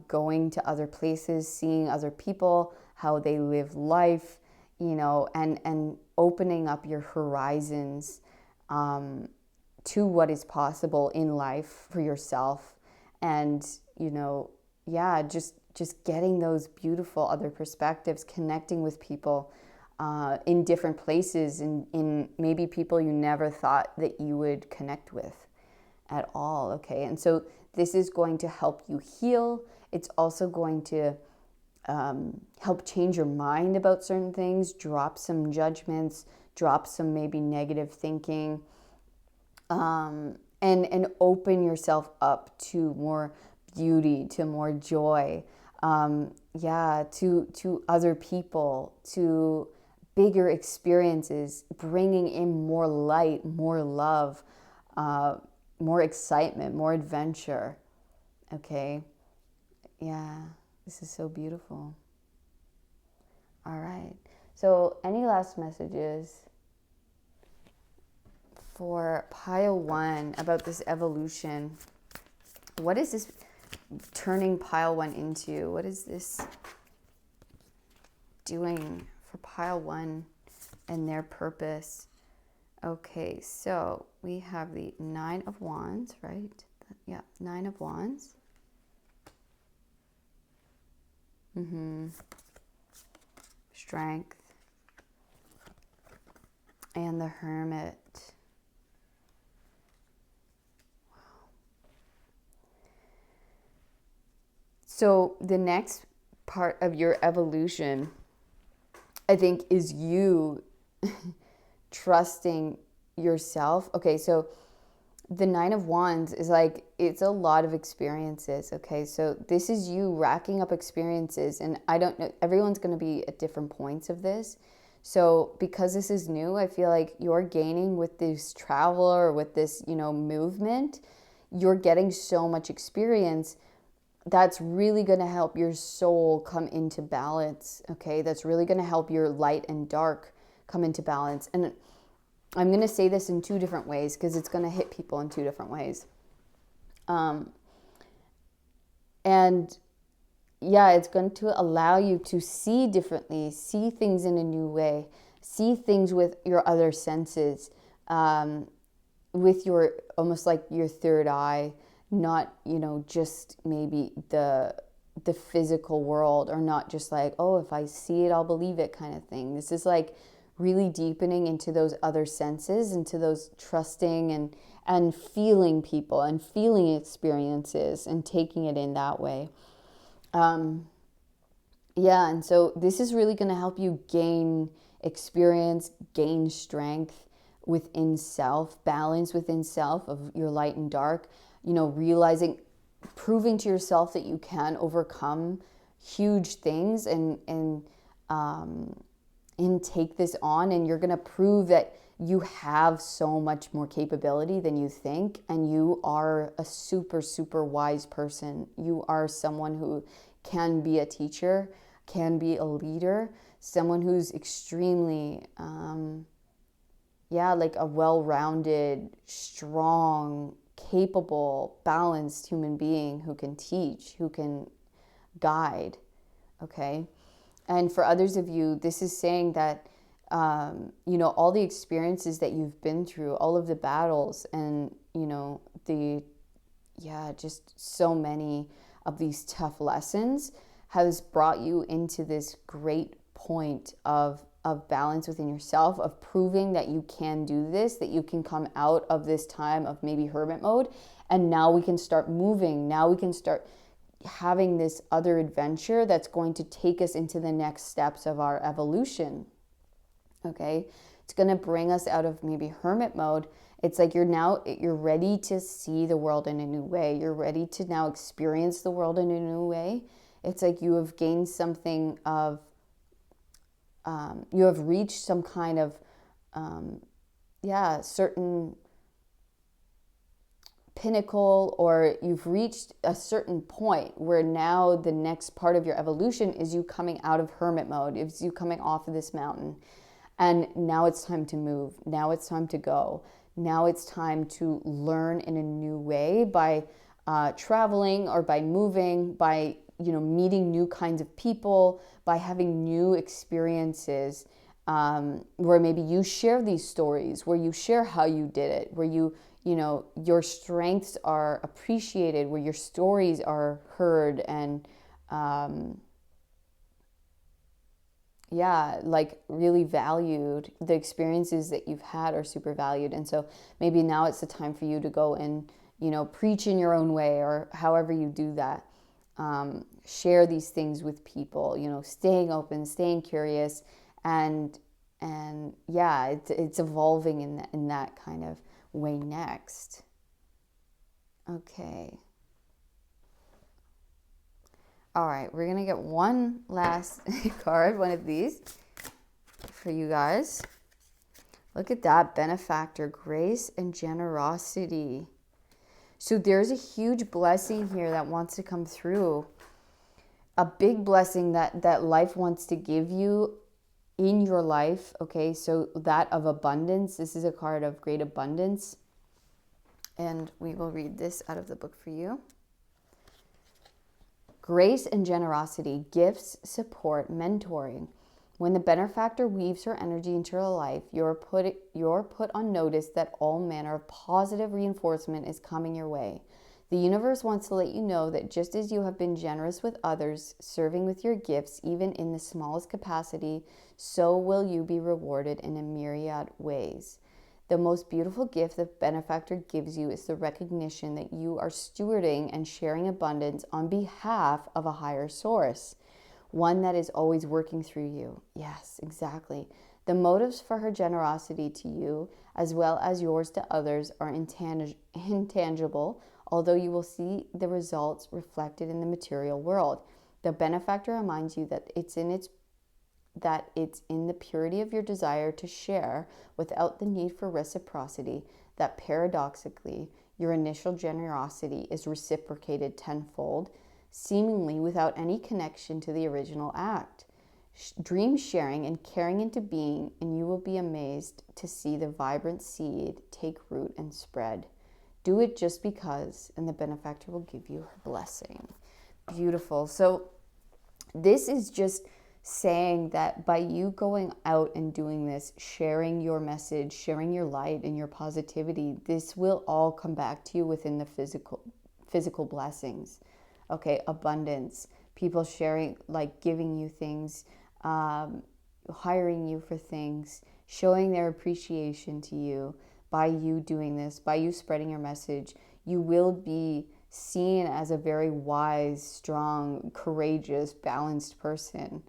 going to other places, seeing other people, how they live life, and opening up your horizons to what is possible in life for yourself. And, just getting those beautiful other perspectives, connecting with people in different places, in maybe people you never thought that you would connect with at all, okay? And so this is going to help you heal. It's also going to help change your mind about certain things, drop some judgments, drop some maybe negative thinking, and open yourself up to more beauty, to more joy, to other people, to bigger experiences, bringing in more light, more love, more excitement, more adventure. Okay? Yeah, this is so beautiful. All right. So any last messages for pile 1 about this evolution. What is this turning pile 1 into? What is this doing for pile 1 and their purpose? Okay, so we have the 9 of Wands, right? Yeah, 9 of Wands. Strength. And the Hermit. Wow. So the next part of your evolution, I think, is you trusting yourself. Okay, so the 9 of Wands is like, it's a lot of experiences. Okay, so this is you racking up experiences, and I don't know, everyone's going to be at different points of this. So because this is new, I feel like you're gaining with this travel or with this, movement, you're getting so much experience that's really going to help your soul come into balance. Okay, that's really going to help your light and dark come into balance. And I'm going to say this in 2 different ways because it's going to hit people in 2 different ways. And yeah, it's going to allow you to see differently, see things in a new way, see things with your other senses, with your, almost like your third eye, not, just maybe the physical world, or not just like, oh, if I see it, I'll believe it kind of thing. This is like really deepening into those other senses, into those trusting and feeling people and feeling experiences and taking it in that way. Yeah, and so this is really going to help you gain experience, gain strength within self, balance within self of your light and dark, realizing, proving to yourself that you can overcome huge things and take this on, and you're going to prove that you have so much more capability than you think, and you are a super, super wise person. You are someone who can be a teacher, can be a leader, someone who's extremely, like a well-rounded, strong, capable, balanced human being who can teach, who can guide, okay? And for others of you, this is saying that, all the experiences that you've been through, all of the battles and, just so many of these tough lessons has brought you into this great point of balance within yourself, of proving that you can do this, that you can come out of this time of maybe hermit mode, and now we can start moving. Now we can start having this other adventure that's going to take us into the next steps of our evolution. Okay, it's going to bring us out of maybe hermit mode. It's like you're ready to see the world in a new way. You're ready to now experience the world in a new way. It's like you have gained something of, you have reached some kind of, certain pinnacle, or you've reached a certain point where now the next part of your evolution is you coming out of hermit mode. It's you coming off of this mountain. And now it's time to move. Now it's time to go. Now it's time to learn in a new way by traveling, or by moving, by meeting new kinds of people, by having new experiences, where maybe you share these stories, where you share how you did it, where your strengths are appreciated, where your stories are heard, and really valued. The experiences that you've had are super valued. And so maybe now it's the time for you to go and, preach in your own way, or however you do that. Share these things with people, staying open, staying curious, and it's evolving in that kind of way next. Okay. All right, we're going to get one last card, one of these, for you guys. Look at that, benefactor, grace and generosity. So there's a huge blessing here that wants to come through. A big blessing that life wants to give you, in your life, okay? So that of abundance, this is a card of great abundance. And we will read this out of the book for you. Grace and generosity, gifts, support, mentoring. When the benefactor weaves her energy into your life, you're put on notice that all manner of positive reinforcement is coming your way. The universe wants to let you know that just as you have been generous with others, serving with your gifts, even in the smallest capacity, so will you be rewarded in a myriad ways. The most beautiful gift the benefactor gives you is the recognition that you are stewarding and sharing abundance on behalf of a higher source, one that is always working through you. Yes, exactly. The motives for her generosity to you, as well as yours to others, are intangible, although you will see the results reflected in the material world. The benefactor reminds you that it's in the purity of your desire to share without the need for reciprocity that paradoxically your initial generosity is reciprocated tenfold, seemingly without any connection to the original act. Dream sharing and carrying into being, and you will be amazed to see the vibrant seed take root and spread. Do it just because, and the benefactor will give you her blessing. Beautiful. So this is just saying that by you going out and doing this, sharing your message, sharing your light and your positivity, this will all come back to you within the physical blessings. Okay, abundance, people sharing, like giving you things, hiring you for things, showing their appreciation to you by you doing this, by you spreading your message. You will be seen as a very wise, strong, courageous, balanced person.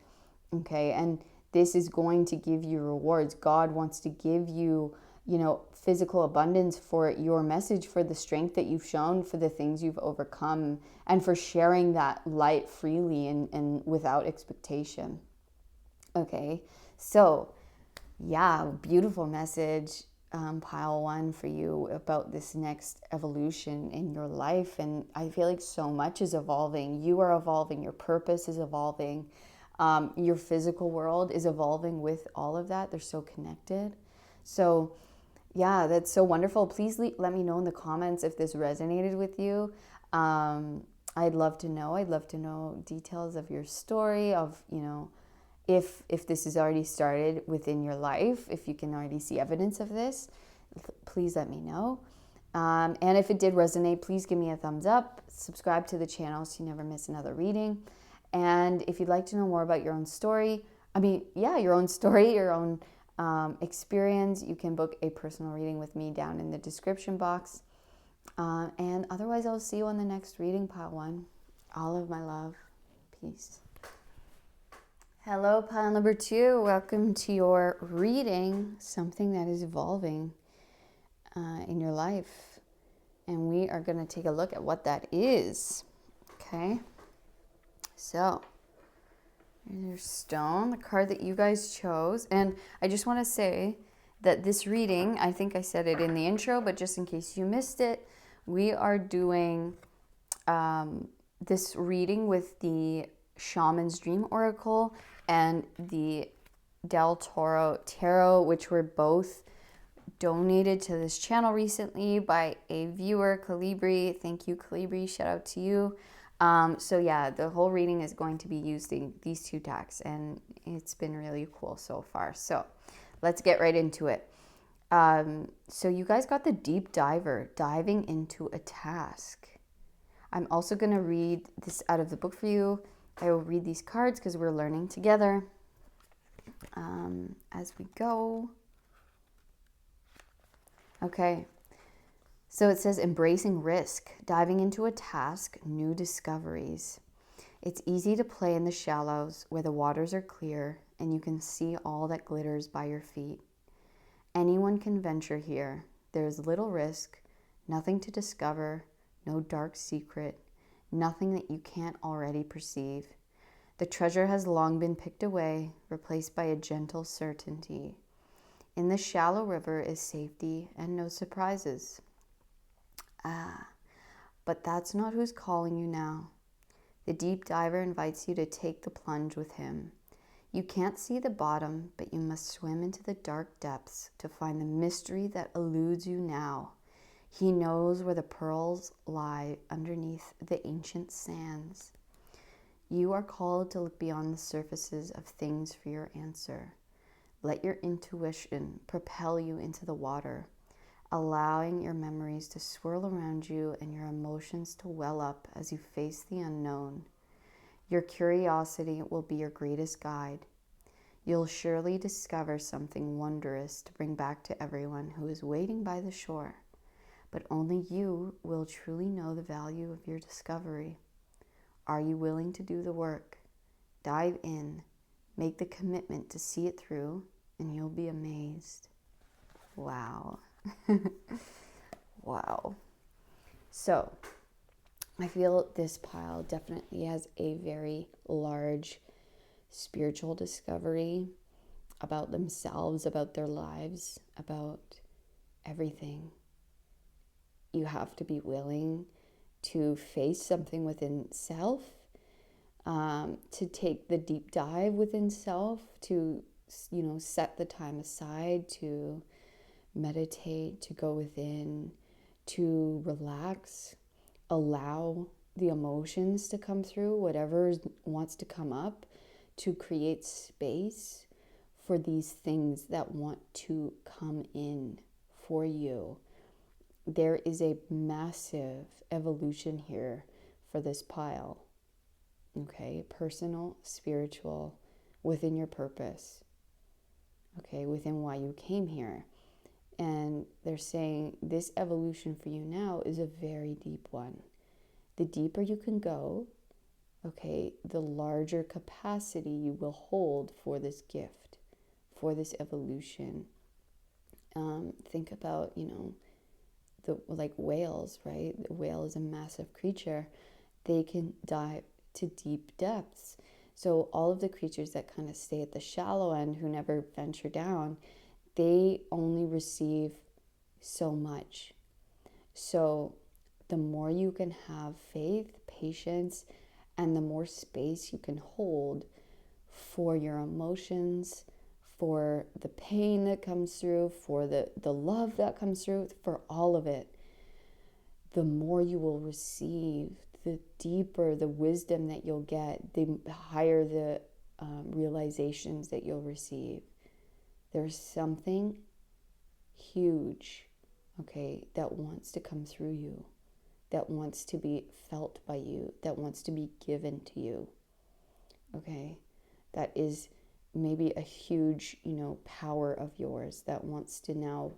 Okay, and this is going to give you rewards. God wants to give you, physical abundance for your message, for the strength that you've shown, for the things you've overcome, and for sharing that light freely and without expectation. Okay, so yeah, beautiful message, pile one for you about this next evolution in your life. And I feel like so much is evolving. You are evolving, your purpose is evolving, your physical world is evolving with all of that. They're so connected. So yeah, that's so wonderful. Please let me know in the comments if this resonated with you. I'd love to know. I'd love to know details of your story, of, if this has already started within your life, if you can already see evidence of this, please let me know. And if it did resonate, please give me a thumbs up. Subscribe to the channel so you never miss another reading. And if you'd like to know more about your own story, your own experience, you can book a personal reading with me down in the description box. And otherwise, I'll see you on the next reading, pile one. All of my love. Peace. Hello, pile number two. Welcome to your reading, something that is evolving in your life. And we are going to take a look at what that is. Okay. So, here's your stone, the card that you guys chose. And I just want to say that this reading, I think I said it in the intro, but just in case you missed it, we are doing this reading with the Shaman's Dream Oracle and the Del Toro Tarot, which were both donated to this channel recently by a viewer, Calibri. Thank you, Calibri. Shout out to you. So yeah, the whole reading is going to be using these two decks, and it's been really cool so far. So let's get right into it. So you guys got the Deep Diver, diving into a task. I'm also going to read this out of the book for you. I will read these cards because we're learning together as we go. Okay. So it says, embracing risk, diving into a task, new discoveries. It's easy to play in the shallows where the waters are clear and you can see all that glitters by your feet. Anyone can venture here. There is little risk, nothing to discover, no dark secret, nothing that you can't already perceive. The treasure has long been picked away, replaced by a gentle certainty. In the shallow river is safety and no surprises. But that's not who's calling you now. The deep diver invites you to take the plunge with him. You can't see the bottom, but you must swim into the dark depths to find the mystery that eludes you now. He knows where the pearls lie underneath the ancient sands. You are called to look beyond the surfaces of things for your answer. Let your intuition propel you into the water, allowing your memories to swirl around you and your emotions to well up as you face the unknown. Your curiosity will be your greatest guide. You'll surely discover something wondrous to bring back to everyone who is waiting by the shore. But only you will truly know the value of your discovery. Are you willing to do the work? Dive in, make the commitment to see it through, and you'll be amazed. Wow. Wow. So, I feel this pile definitely has a very large spiritual discovery about themselves, about their lives, about everything. You have to be willing to face something within self, to take the deep dive within self, to, set the time aside to meditate, to go within, to relax, allow the emotions to come through, whatever wants to come up, to create space for these things that want to come in for you. There is a massive evolution here for this pile. Okay, personal, spiritual, within your purpose. Okay, within why you came here. And they're saying this evolution for you now is a very deep one. The deeper you can go, okay, the larger capacity you will hold for this gift, for this evolution. Think about, like whales, right? The whale is a massive creature. They can dive to deep depths. So all of the creatures that kind of stay at the shallow end, who never venture down, they only receive so much. So the more you can have faith, patience, and the more space you can hold for your emotions, for the pain that comes through, for the love that comes through, for all of it, the more you will receive, the deeper the wisdom that you'll get, the higher the realizations that you'll receive. There's something huge, okay, that wants to come through you, that wants to be felt by you, that wants to be given to you, okay? That is maybe a huge, power of yours that wants to now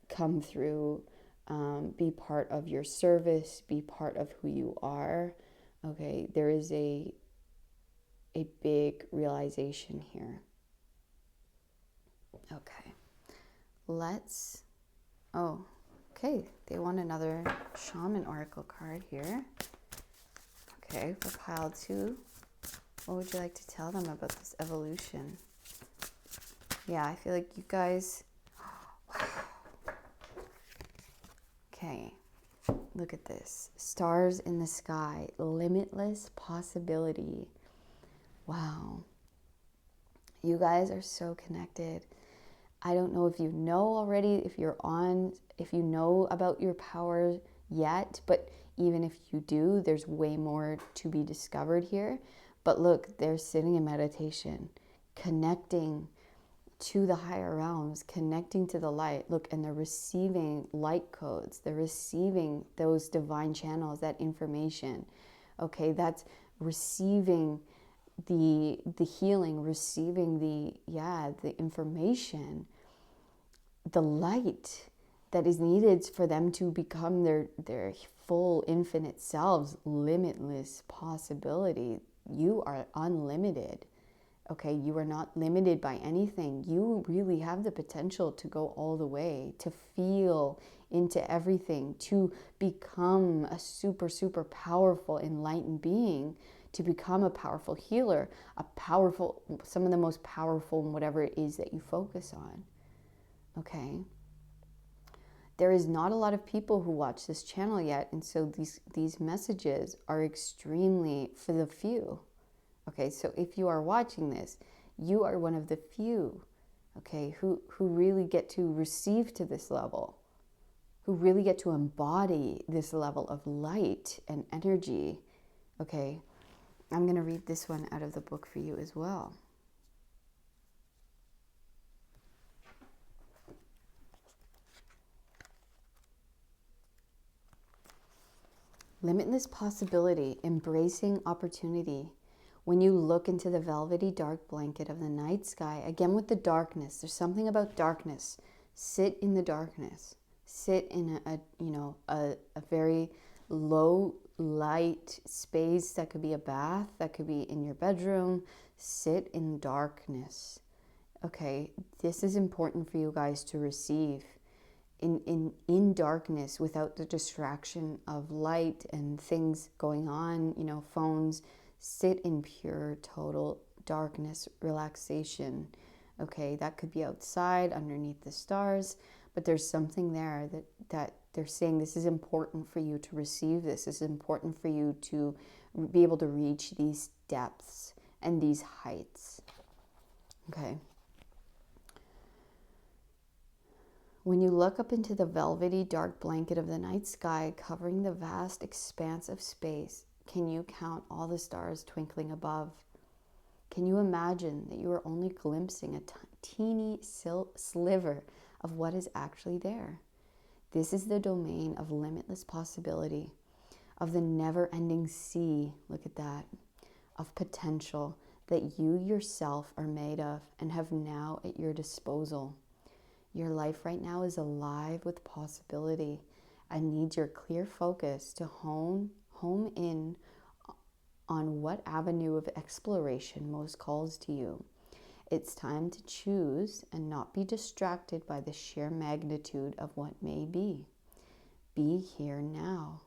come through, be part of your service, be part of who you are, okay? There is a big realization here. Okay, okay, they want another shaman oracle card here. Okay, for pile 2, what would you like to tell them about this evolution? Yeah, I feel like you guys, wow. Okay, look at this. Stars in the sky, limitless possibility. Wow. You guys are so connected. I don't know if you know already, if you know about your power yet, but even if you do, there's way more to be discovered here. But look, they're sitting in meditation, connecting to the higher realms, connecting to the light. Look, and they're receiving light codes. They're receiving those divine channels, that information. Okay, that's receiving the healing, receiving the information, the light that is needed for them to become their full infinite selves, limitless possibility. You are unlimited. Okay, you are not limited by anything. You really have the potential to go all the way, to feel into everything, to become a super, super powerful, enlightened being, to become a powerful healer, some of the most powerful in whatever it is that you focus on. Okay? There is not a lot of people who watch this channel yet, and so these messages are extremely for the few. Okay, so if you are watching this, You are one of the few, okay, who really get to receive to this level, who really get to embody this level of light and energy, okay? I'm going to read this one out of the book for you as well. Limitless possibility, embracing opportunity. When you look into the velvety dark blanket of the night sky, again with the darkness, there's something about darkness. Sit in the darkness. Sit in a very low light space. That could be a bath, that could be in your bedroom. Sit in darkness. Okay, this is important for you guys to receive. In darkness, without the distraction of light and things going on, phones. Sit in pure, total darkness, relaxation. Okay, that could be outside, underneath the stars, but there's something there that they're saying this is important for you to receive this. This is important for you to be able to reach these depths and these heights. Okay. When you look up into the velvety dark blanket of the night sky covering the vast expanse of space, can you count all the stars twinkling above? Can you imagine that you are only glimpsing a teeny sliver of what is actually there? This is the domain of limitless possibility, of the never-ending sea, look at that, of potential that you yourself are made of and have now at your disposal. Your life right now is alive with possibility and needs your clear focus to home in on what avenue of exploration most calls to you. It's time to choose and not be distracted by the sheer magnitude of what may be. Be here now.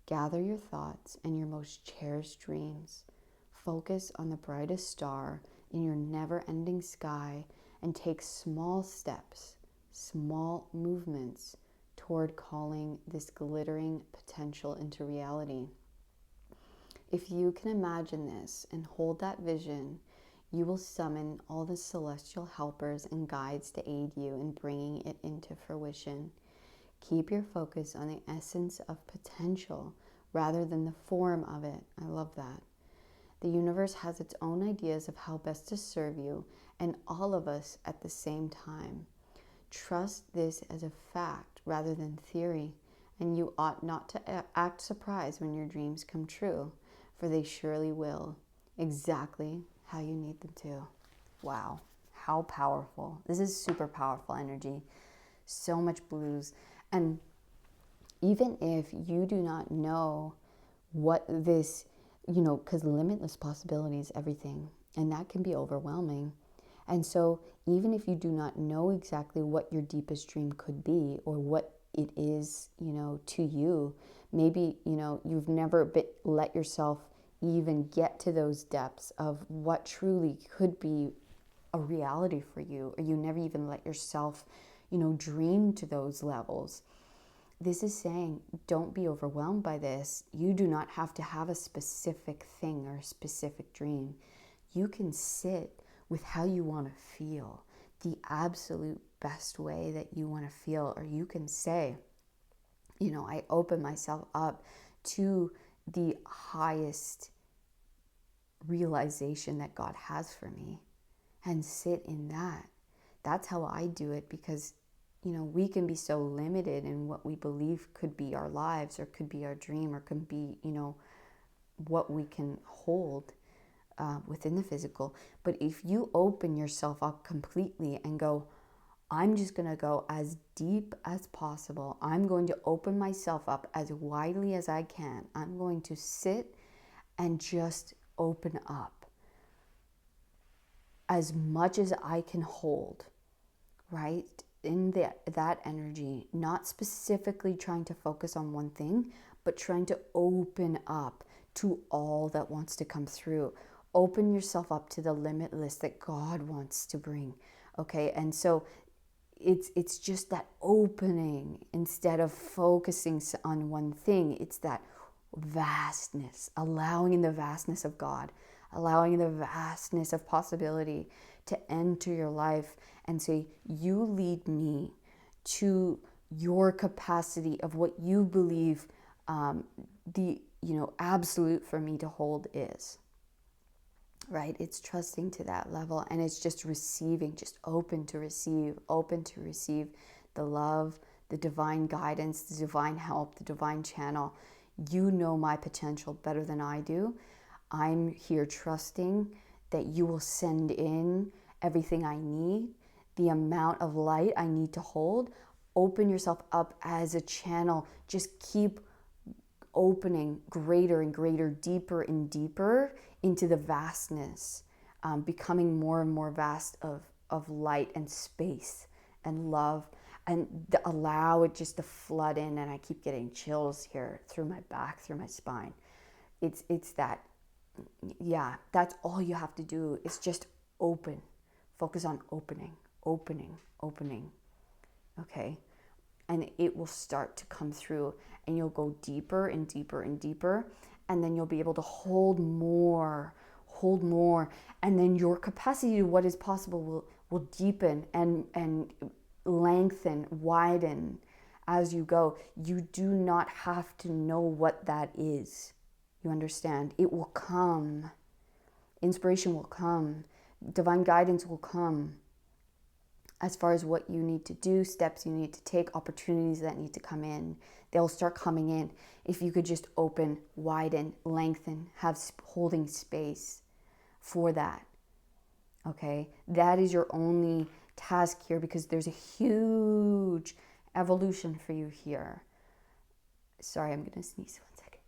Gather your thoughts and your most cherished dreams. Focus on the brightest star in your never-ending sky and take small steps, small movements toward calling this glittering potential into reality. If you can imagine this and hold that vision, you will summon all the celestial helpers and guides to aid you in bringing it into fruition. Keep your focus on the essence of potential rather than the form of it. I love that. The universe has its own ideas of how best to serve you and all of us at the same time. Trust this as a fact rather than theory, and you ought not to act surprised when your dreams come true, for they surely will, exactly how you need them to. Wow, how powerful. This is super powerful energy. So much blues. And even if you do not know what this, because limitless possibility is everything, and that can be overwhelming. And so even if you do not know exactly what your deepest dream could be or what it is, to you, maybe, you've never let yourself even get to those depths of what truly could be a reality for you, or you never even let yourself, dream to those levels. This is saying, don't be overwhelmed by this. You do not have to have a specific thing or a specific dream. You can sit with how you want to feel, the absolute best way that you want to feel. Or you can say, I open myself up to the highest realization that God has for me and sit in that. That's how I do it, because we can be so limited in what we believe could be our lives or could be our dream or could be, what we can hold within the physical. But if you open yourself up completely and go, I'm just going to go as deep as possible. I'm going to open myself up as widely as I can. I'm going to sit and just open up as much as I can hold, right? In that energy, not specifically trying to focus on one thing, but trying to open up to all that wants to come through. Open yourself up to the limitless that God wants to bring. Okay, and so it's just that opening instead of focusing on one thing. It's that vastness, allowing in the vastness of God, allowing the vastness of possibility to enter your life and say, you lead me to your capacity of what you believe the absolute for me to hold is. Right? It's trusting to that level, and it's just receiving, just open to receive the love, the divine guidance, the divine help, the divine channel. You know my potential better than I do. I'm here trusting that you will send in everything I need, the amount of light I need to hold. Open yourself up as a channel. Just keep opening greater and greater, deeper and deeper into the vastness, becoming more and more vast of light and space and love, and allow it just to flood in. And I keep getting chills here through my back, through my spine. It's that, yeah, that's all you have to do is just open. Focus on opening, okay? And it will start to come through, and you'll go deeper and deeper and deeper, and then you'll be able to hold more, and then your capacity to what is possible will deepen and lengthen, widen as you go. You do not have to know what that is. You understand? It will come. Inspiration will come. Divine guidance will come. As far as what you need to do, steps you need to take, opportunities that need to come in, they'll start coming in. If you could just open, widen, lengthen, have holding space for that. Okay? That is your only task here, because there's a huge evolution for you here. Sorry, I'm going to sneeze 1 second.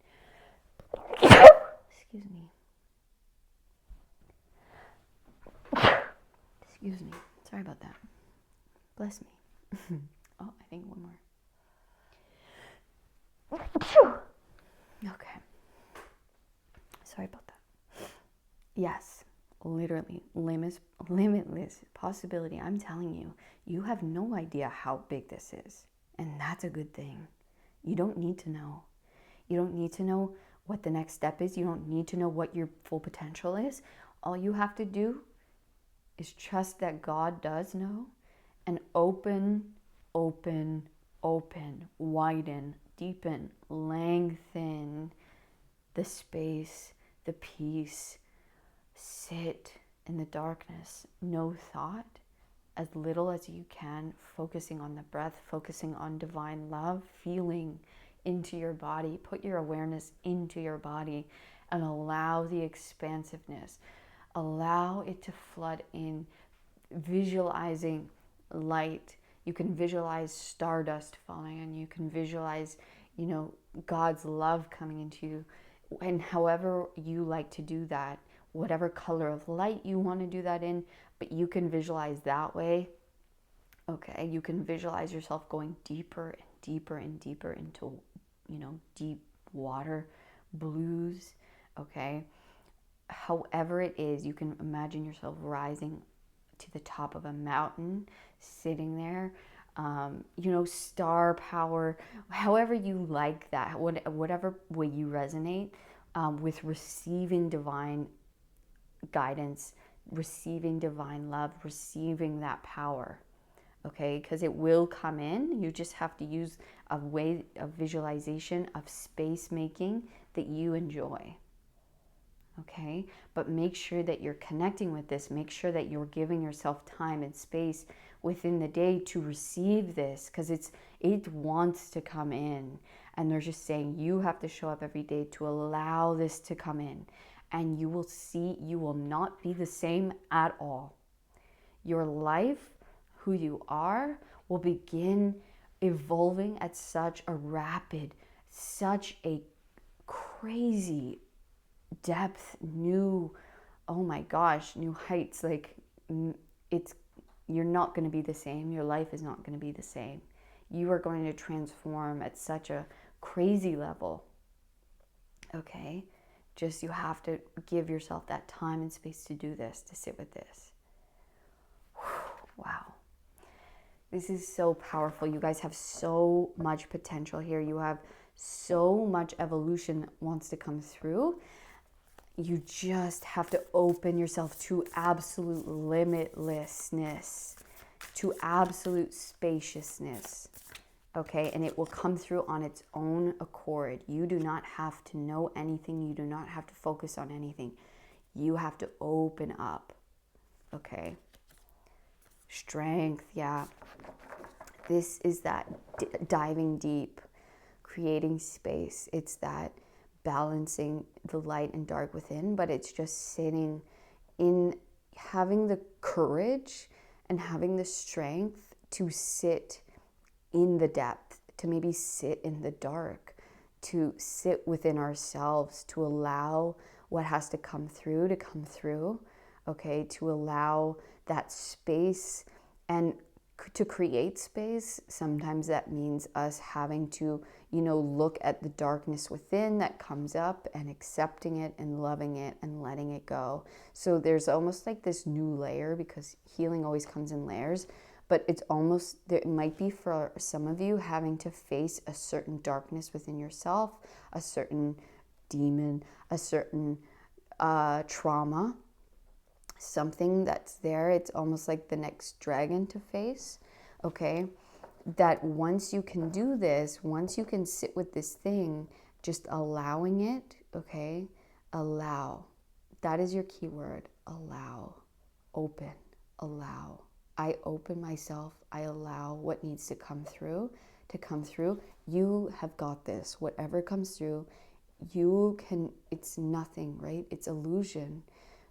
Excuse me. Excuse me. Sorry about that. Bless me. Oh, I think one more. Okay. Sorry about that. Yes, literally limitless possibility. I'm telling you, you have no idea how big this is. And that's a good thing. You don't need to know. You don't need to know what the next step is. You don't need to know what your full potential is. All you have to do is trust that God does know, and open, widen, deepen, lengthen the space, the peace. Sit in the darkness, no thought, as little as you can, focusing on the breath, focusing on divine love, feeling into your body. Put your awareness into your body and allow the expansiveness. Allow it to flood in, visualizing light. You can visualize stardust falling, and you can visualize, God's love coming into you. And however you like to do that, whatever color of light you want to do that in, but you can visualize that way. Okay, you can visualize yourself going deeper and deeper and deeper into, deep water, blues, okay? However it is, you can imagine yourself rising to the top of a mountain, sitting there, star power, however you like that, whatever way you resonate with receiving divine guidance, receiving divine love, receiving that power, okay? Because it will come in. You just have to use a way of visualization, of space making that you enjoy. Okay, but make sure that you're connecting with this. Make sure that you're giving yourself time and space within the day to receive this, because it wants to come in. And they're just saying you have to show up every day to allow this to come in. And you will see, you will not be the same at all. Your life, who you are, will begin evolving at such a rapid, such a crazy depth, new heights. Like, you're not going to be the same. Your life is not going to be the same. You are going to transform at such a crazy level. Okay, just you have to give yourself that time and space to do this, to sit with this. Wow, this is so powerful. You guys have so much potential here. You have so much evolution that wants to come through. you just have to open yourself to absolute limitlessness, to absolute spaciousness. Okay, and it will come through on its own accord. You do not have to know anything. You do not have to focus on anything. You have to open up. Okay. Strength, yeah. This is that diving deep, creating space. It's that balancing the light and dark within, but it's just sitting in, having the courage and having the strength to sit in the depth, to maybe sit in the dark, to sit within ourselves, to allow what has to come through, okay, to allow that space and to create space. Sometimes that means us having to, look at the darkness within that comes up and accepting it and loving it and letting it go. So there's almost like this new layer, because healing always comes in layers. But it's almost, it might be for some of you having to face a certain darkness within yourself, a certain demon, a certain trauma, something that's there. It's almost like the next dragon to face, okay? That once you can do this, once you can sit with this thing, just allowing it, okay? Allow. That is your key word. Allow. Open. Allow. I open myself. I allow what needs to come through. You have got this. Whatever comes through, you can, it's nothing, right? It's illusion.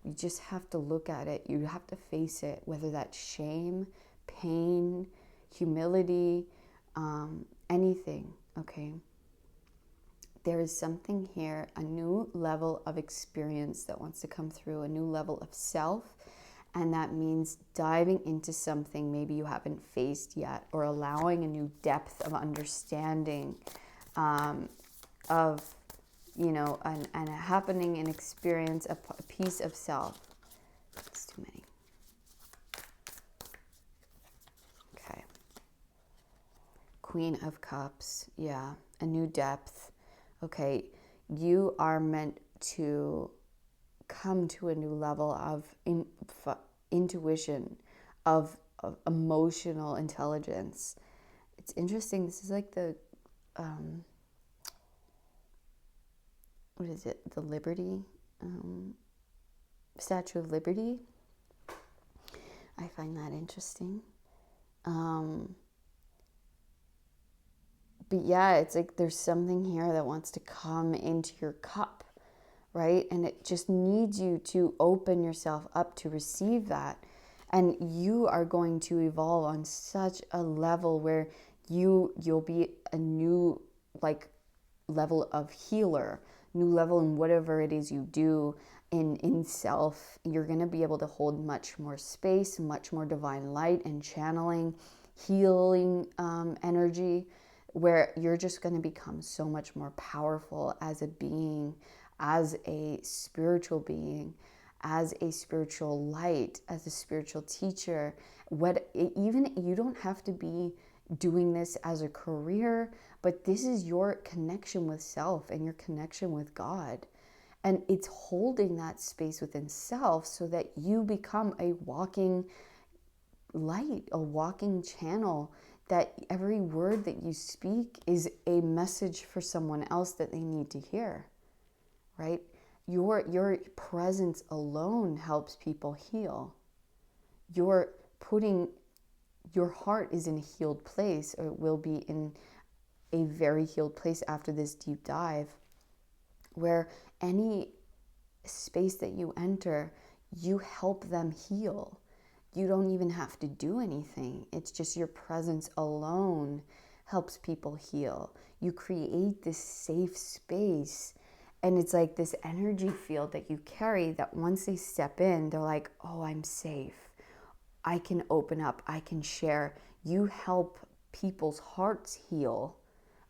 You just have to look at it. You have to face it, whether that's shame, pain, humility, anything, okay? There is something here, a new level of experience that wants to come through, a new level of self. And that means diving into something maybe you haven't faced yet, or allowing a new depth of understanding of, and a happening, an experience, a piece of self. It's too many. Okay. Queen of Cups. Yeah. A new depth. Okay. You are meant to come to a new level of intuition, of emotional intelligence. It's interesting. This is like the, what is it? The Liberty, Statue of Liberty. I find that interesting. But yeah, it's like there's something here that wants to come into your cup, right? And it just needs you to open yourself up to receive that. And you are going to evolve on such a level where you'll be a new level of healer, new level in whatever it is you do in self. You're going to be able to hold much more space, much more divine light and channeling, healing energy, where you're just going to become so much more powerful as a being, as a spiritual being, as a spiritual light, as a spiritual teacher. Even you don't have to be doing this as a career, but this is your connection with self and your connection with God. And it's holding that space within self so that you become a walking light, a walking channel, that every word that you speak is a message for someone else that they need to hear. Right? Your presence alone helps people heal. Your heart is in a healed place, or will be in a very healed place after this deep dive, where any space that you enter, you help them heal. You don't even have to do anything. It's just your presence alone helps people heal. You create this safe space. And it's like this energy field that you carry, that once they step in, they're like, oh, I'm safe. I can open up. I can share. You help people's hearts heal,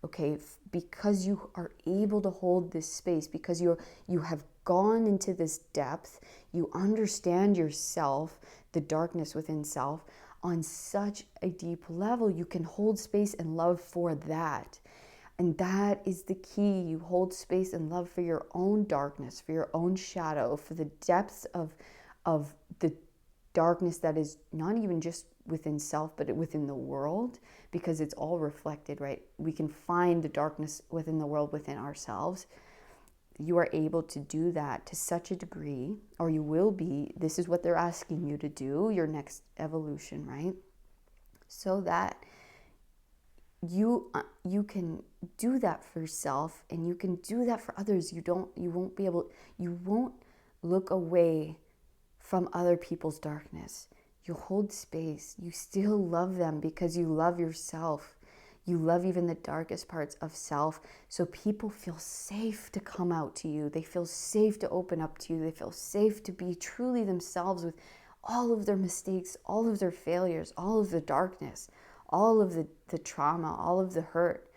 okay? Because you are able to hold this space, because you have gone into this depth. You understand yourself, the darkness within self, on such a deep level. You can hold space and love for that. And that is the key. You hold space and love for your own darkness, for your own shadow, for the depths of the darkness that is not even just within self, but within the world, because it's all reflected, right? We can find the darkness within the world, within ourselves. You are able to do that to such a degree, or you will be. This is what they're asking you to do, your next evolution, right? So that you can do that for yourself, and you can do that for others. You won't look away from other people's darkness. You hold space. You still love them because you love yourself. You love even the darkest parts of self. So people feel safe to come out to you. They feel safe to open up to you. They feel safe to be truly themselves with all of their mistakes, all of their failures, all of the darkness, all of the trauma, all of the hurt.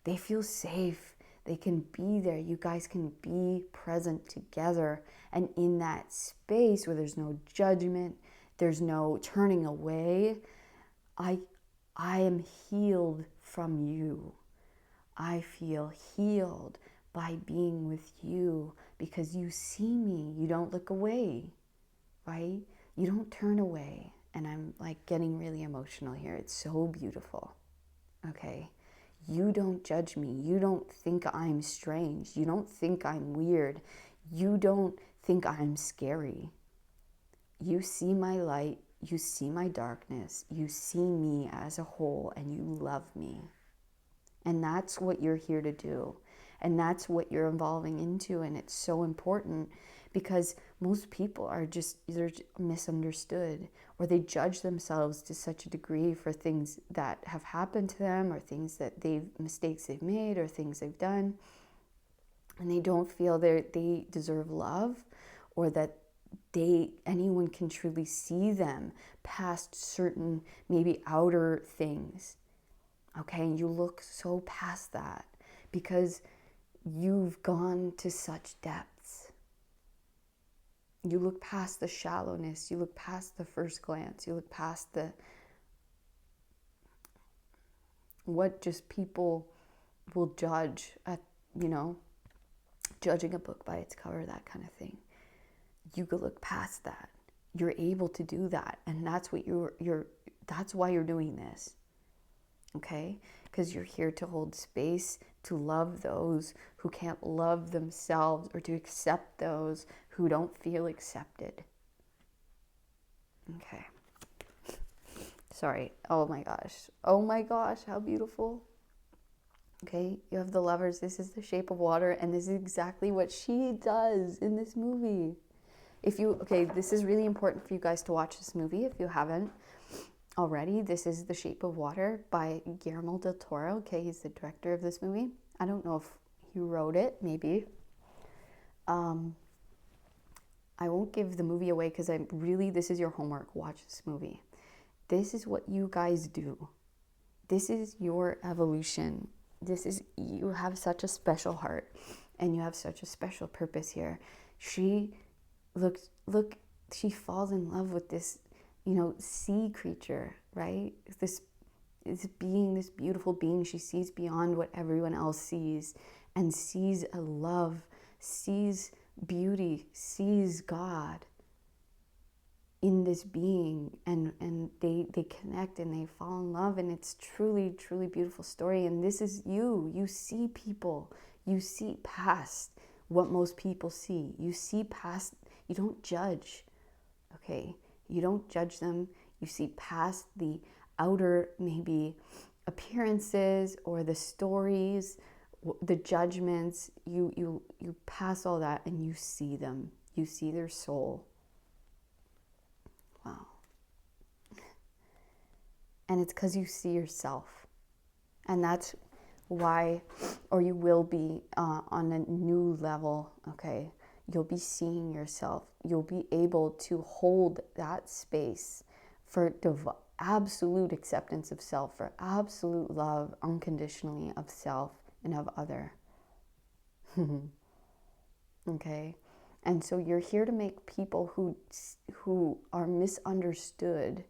They feel safe. They can be there. You guys can be present together. And in that space where there's no judgment, there's no turning away, I am healed from you. I feel healed by being with you because you see me. You don't look away, right? You don't turn away. And I'm like getting really emotional here. It's so beautiful. Okay? You don't judge me. You don't think I'm strange. You don't think I'm weird. You don't think I'm scary. You see my light. You see my darkness. You see me as a whole, and you love me. And that's what you're here to do. And that's what you're evolving into. And it's so important because most people are they're misunderstood, or they judge themselves to such a degree for things that have happened to them, or mistakes they've made, or things they've done. And they don't feel they deserve love, or that anyone can truly see them past certain maybe outer things. Okay, you look so past that because you've gone to such depths. You look past the shallowness. You look past the first glance. You look past what just people will judge at, judging a book by its cover, that kind of thing. You could look past that. You're able to do that, and that's what that's why you're doing this. Okay? Because you're here to hold space, to love those who can't love themselves, or to accept those who don't feel accepted. Okay. Sorry. Oh my gosh. Oh my gosh, how beautiful. Okay, you have the lovers. This is the shape of water, and this is exactly what she does in this movie. This is really important for you guys to watch this movie if you haven't already. This is The Shape of Water by Guillermo del Toro. Okay, he's the director of this movie. I don't know if he wrote it, maybe. I won't give the movie away because this is your homework. Watch this movie. This is what you guys do. This is your evolution. You have such a special heart, and you have such a special purpose here. She falls in love with this, sea creature, right? This beautiful being she sees beyond what everyone else sees, and sees a love, sees beauty, sees God in this being, and they connect and they fall in love, and it's truly, truly beautiful story. And this is you see people, you see past what most people see. You see past, you don't judge, okay? You don't judge them. You see past the outer maybe appearances or the stories, the judgments. You pass all that and you see them. You see their soul. Wow. And it's because you see yourself. And that's why, or you will be on a new level, okay? You'll be seeing yourself. You'll be able to hold that space for absolute acceptance of self, for absolute love unconditionally of self and of other. Okay? And so you're here to make people who are misunderstood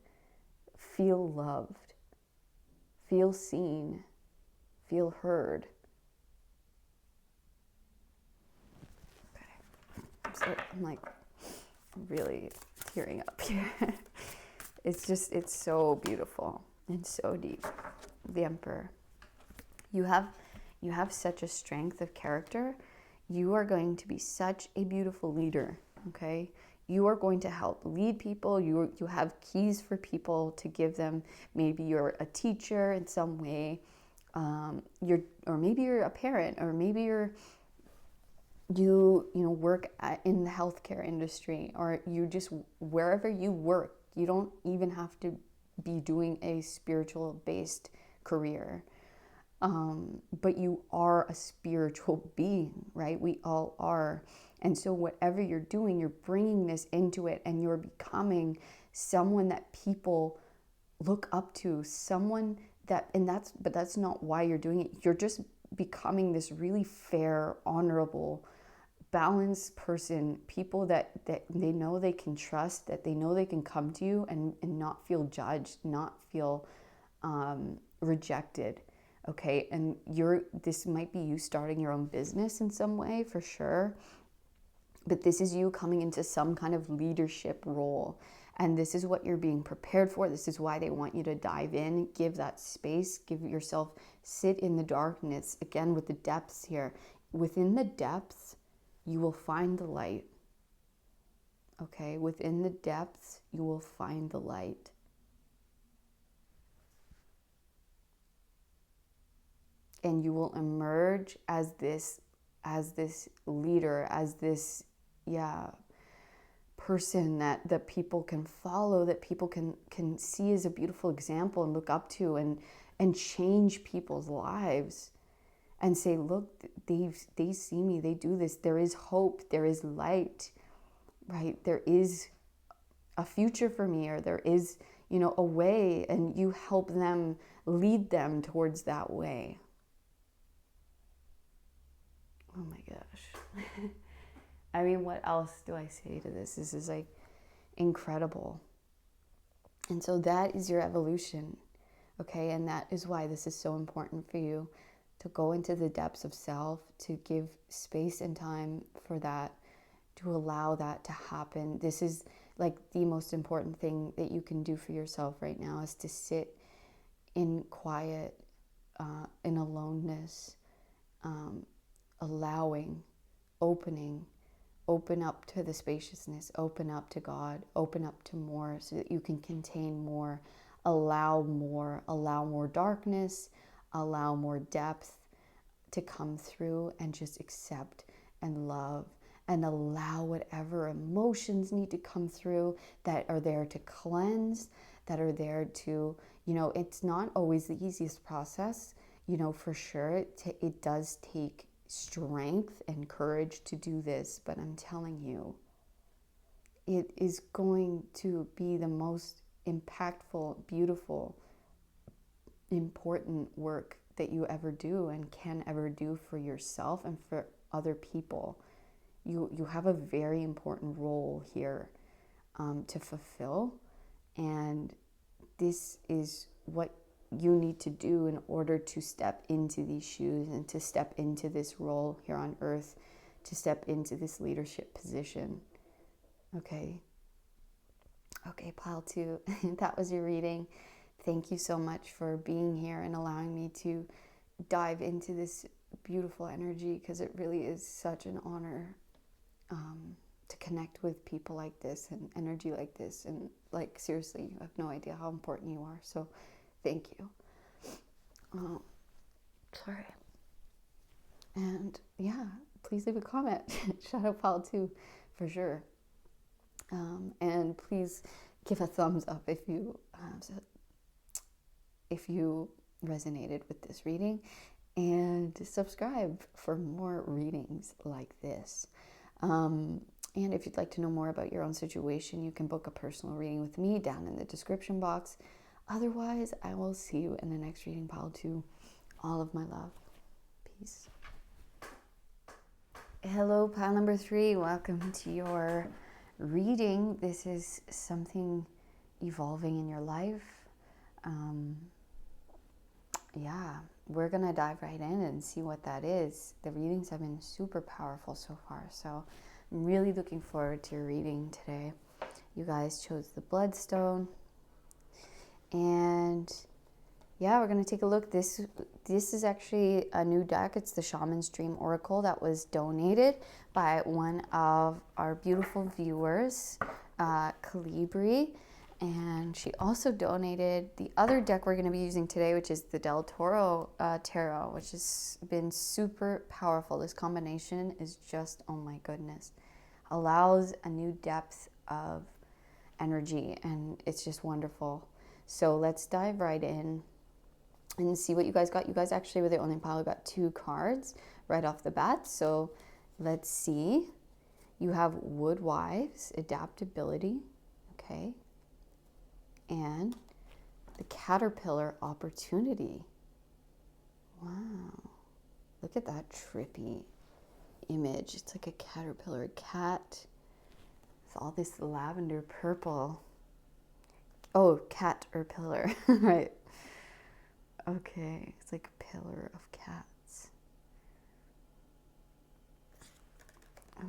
feel loved, feel seen, feel heard, I'm like really tearing up here. It's so beautiful and so deep. The Emperor. You have such a strength of character. You are going to be such a beautiful leader, okay? You are going to help lead people. You have keys for people to give them. Maybe you're a teacher in some way. Or maybe you're a parent, or maybe you work in the healthcare industry, or you just, wherever you work, you don't even have to be doing a spiritual based career. But you are a spiritual being, right? We all are. And so whatever you're doing, you're bringing this into it, and you're becoming someone that people look up to, someone that, but that's not why you're doing it. You're just becoming this really fair, honorable, balanced person, people that they know they can trust, that they know they can come to you and not feel judged, not feel rejected. Okay, and this might be you starting your own business in some way, for sure. But this is you coming into some kind of leadership role. And this is what you're being prepared for. This is why they want you to dive in, give that space, give yourself, sit in the darkness. Again, with the depths here. Within the depths, you will find the light. Okay, within the depths, you will find the light. And you will emerge as this leader, as this, person that people can follow, that people can see as a beautiful example and look up to, and change people's lives, and say, look, they see me, they do this. There is hope, there is light, right? There is a future for me, or there is, a way, and you help them, lead them towards that way. Oh my gosh. I mean, what else do I say to this? This is like incredible. And so that is your evolution, okay? And that is why this is so important for you, to go into the depths of self, to give space and time for that, to allow that to happen. This is like the most important thing that you can do for yourself right now, is to sit in quiet, in aloneness, allowing, open up to the spaciousness, open up to God, open up to more, so that you can contain more, allow more darkness, allow more depth to come through, and just accept and love, and allow whatever emotions need to come through that are there to cleanse, that are there to, it's not always the easiest process, for sure. It does take strength and courage to do this, but I'm telling you, it is going to be the most impactful, beautiful, important work that you ever do and can ever do for yourself and for other people. You have a very important role here to fulfill, and this is what you need to do in order to step into these shoes and to step into this role here on earth, to step into this leadership position. Okay, pile 2. That was your reading. Thank you so much for being here and allowing me to dive into this beautiful energy, because it really is such an honor to connect with people like this and energy like this. And like, seriously, you have no idea how important you are. So thank you. Sorry. And please leave a comment. Shout out pile 2 for sure. And please give a thumbs up if you resonated with this reading, and subscribe for more readings like this. And if you'd like to know more about your own situation, you can book a personal reading with me down in the description box. Otherwise, I will see you in the next reading, pile 2. All of my love. Peace. Hello, pile number 3. Welcome to your reading. This is something evolving in your life. We're going to dive right in and see what that is. The readings have been super powerful so far, so I'm really looking forward to your reading today. You guys chose the Bloodstone. And yeah, we're going to take a look. This is actually a new deck. It's the Shaman's Dream Oracle that was donated by one of our beautiful viewers, Calibri. And she also donated the other deck we're going to be using today, which is the Del Toro Tarot, which has been super powerful. This combination is just, oh my goodness, allows a new depth of energy, and it's just wonderful. So let's dive right in and see what you guys got. You guys actually were the only pile who got 2 cards right off the bat. So let's see. You have Woodwives, Adaptability, okay, and the Caterpillar, Opportunity. Wow, look at that trippy image. It's like a caterpillar, a cat with all this lavender purple. Oh, cat or pillar, right? Okay, it's like a pillar of cats.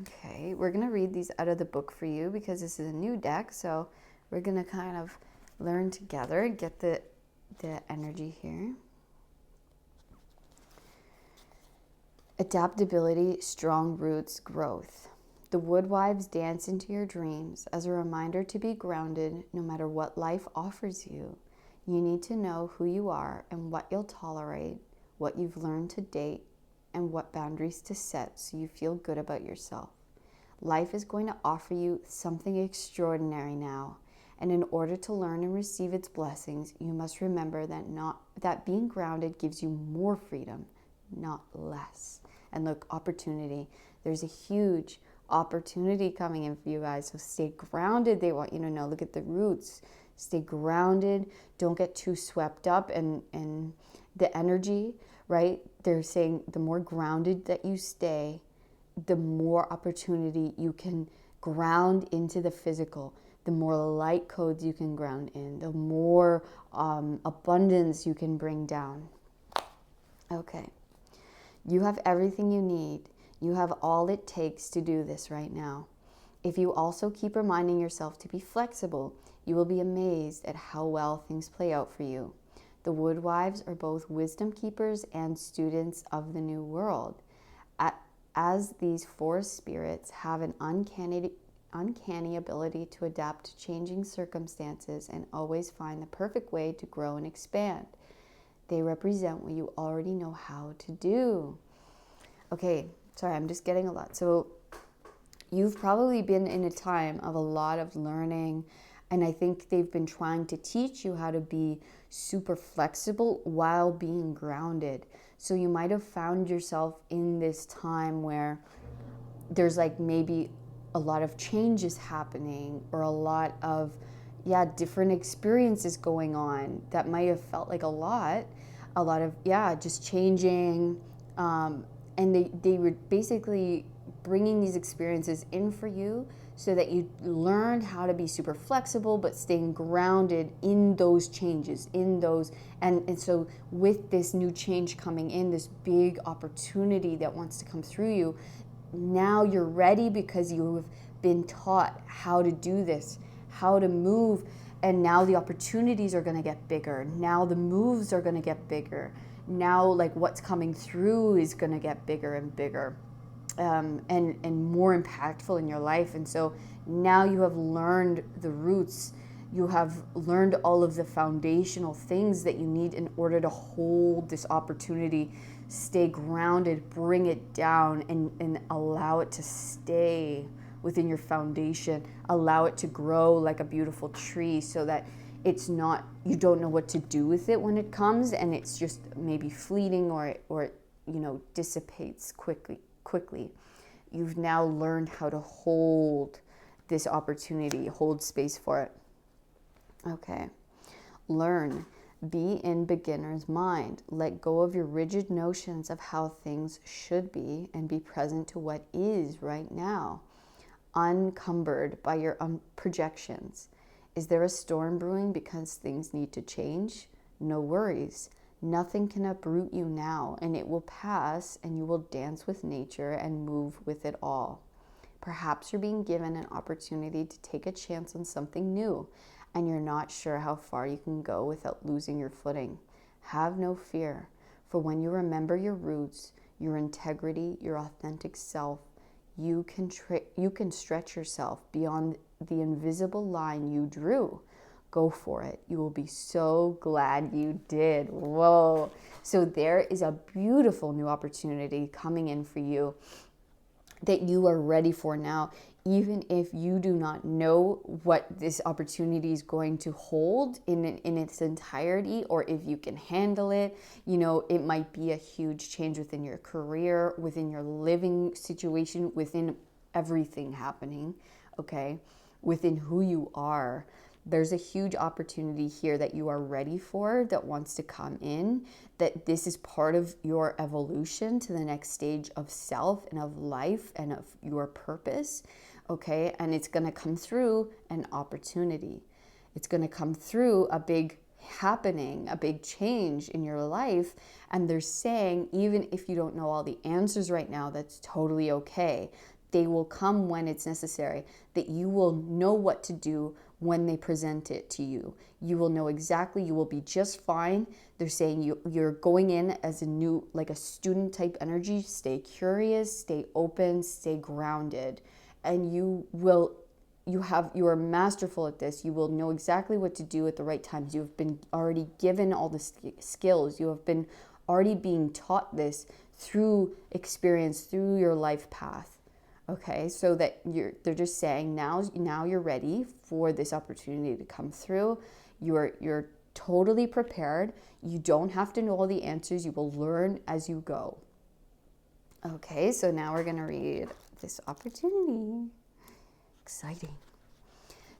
Okay, we're going to read these out of the book for you because this is a new deck, so we're going to kind of learn together, get the energy here. Adaptability, strong roots, growth. The Woodwives dance into your dreams as a reminder to be grounded no matter what life offers you. You need to know who you are and what you'll tolerate, what you've learned to date, and what boundaries to set so you feel good about yourself. Life is going to offer you something extraordinary now, and in order to learn and receive its blessings, you must remember that being grounded gives you more freedom, not less. And look, opportunity. There's a huge opportunity coming in for you guys, so stay grounded. They want you to know, look at the roots. Stay grounded. Don't get too swept up in the energy, right? They're saying the more grounded that you stay, the more opportunity you can ground into the physical, the more light codes you can ground in, the more abundance you can bring down. Okay. You have everything you need. You have all it takes to do this right now. If you also keep reminding yourself to be flexible, you will be amazed at how well things play out for you. The Woodwives are both wisdom keepers and students of the new world. As these forest spirits have an uncanny ability to adapt to changing circumstances and always find the perfect way to grow and expand. They represent what you already know how to do. Okay, sorry, I'm just getting a lot. So you've probably been in a time of a lot of learning, and I think they've been trying to teach you how to be super flexible while being grounded. So you might have found yourself in this time where there's like maybe a lot of changes happening or a lot of, different experiences going on that might have felt like a lot of, just changing. And they were basically bringing these experiences in for you so that you learned how to be super flexible but staying grounded in those changes, in those, and so with this new change coming in, this big opportunity that wants to come through you, now you're ready because you have been taught how to do this, how to move, and now the opportunities are going to get bigger. Now the moves are going to get bigger. Now like what's coming through is going to get bigger and bigger. And more impactful in your life. And so now you have learned the roots. You have learned all of the foundational things that you need in order to hold this opportunity. Stay grounded, bring it down, and allow it to stay within your foundation. Allow it to grow like a beautiful tree so that it's not, you don't know what to do with it when it comes, and it's just maybe fleeting or dissipates quickly. You've now learned how to hold this opportunity, hold space for it. Okay. Learn. Be in beginner's mind. Let go of your rigid notions of how things should be and be present to what is right now, unencumbered by your projections. Is there a storm brewing because things need to change? No worries. Nothing can uproot you now, and it will pass, and you will dance with nature and move with it all. Perhaps you're being given an opportunity to take a chance on something new, and you're not sure how far you can go without losing your footing. Have no fear, for when you remember your roots, your integrity, your authentic self, you can stretch yourself beyond the invisible line you drew. Go for it. You will be so glad you did. Whoa. So there is a beautiful new opportunity coming in for you that you are ready for now, even if you do not know what this opportunity is going to hold in its entirety, or if you can handle it. You know, it might be a huge change within your career, within your living situation, within everything happening, okay? Within who you are. There's a huge opportunity here that you are ready for, that wants to come in, that this is part of your evolution to the next stage of self and of life and of your purpose, okay? And it's going to come through an opportunity. It's going to come through a big happening, a big change in your life. And they're saying, even if you don't know all the answers right now, that's totally okay. They will come when it's necessary, that you will know what to do when they present it to you. You will know exactly, you will be just fine. They're saying you're going in as a new, like a student type energy. Stay curious, stay open, stay grounded. And you are masterful at this. You will know exactly what to do at the right times. You have been already given all the skills. You have been already being taught this through experience, through your life path. Okay, so that they're just saying now you're ready for this opportunity to come through. You're totally prepared. You don't have to know all the answers. You will learn as you go. Okay, so now we're going to read this opportunity. Exciting.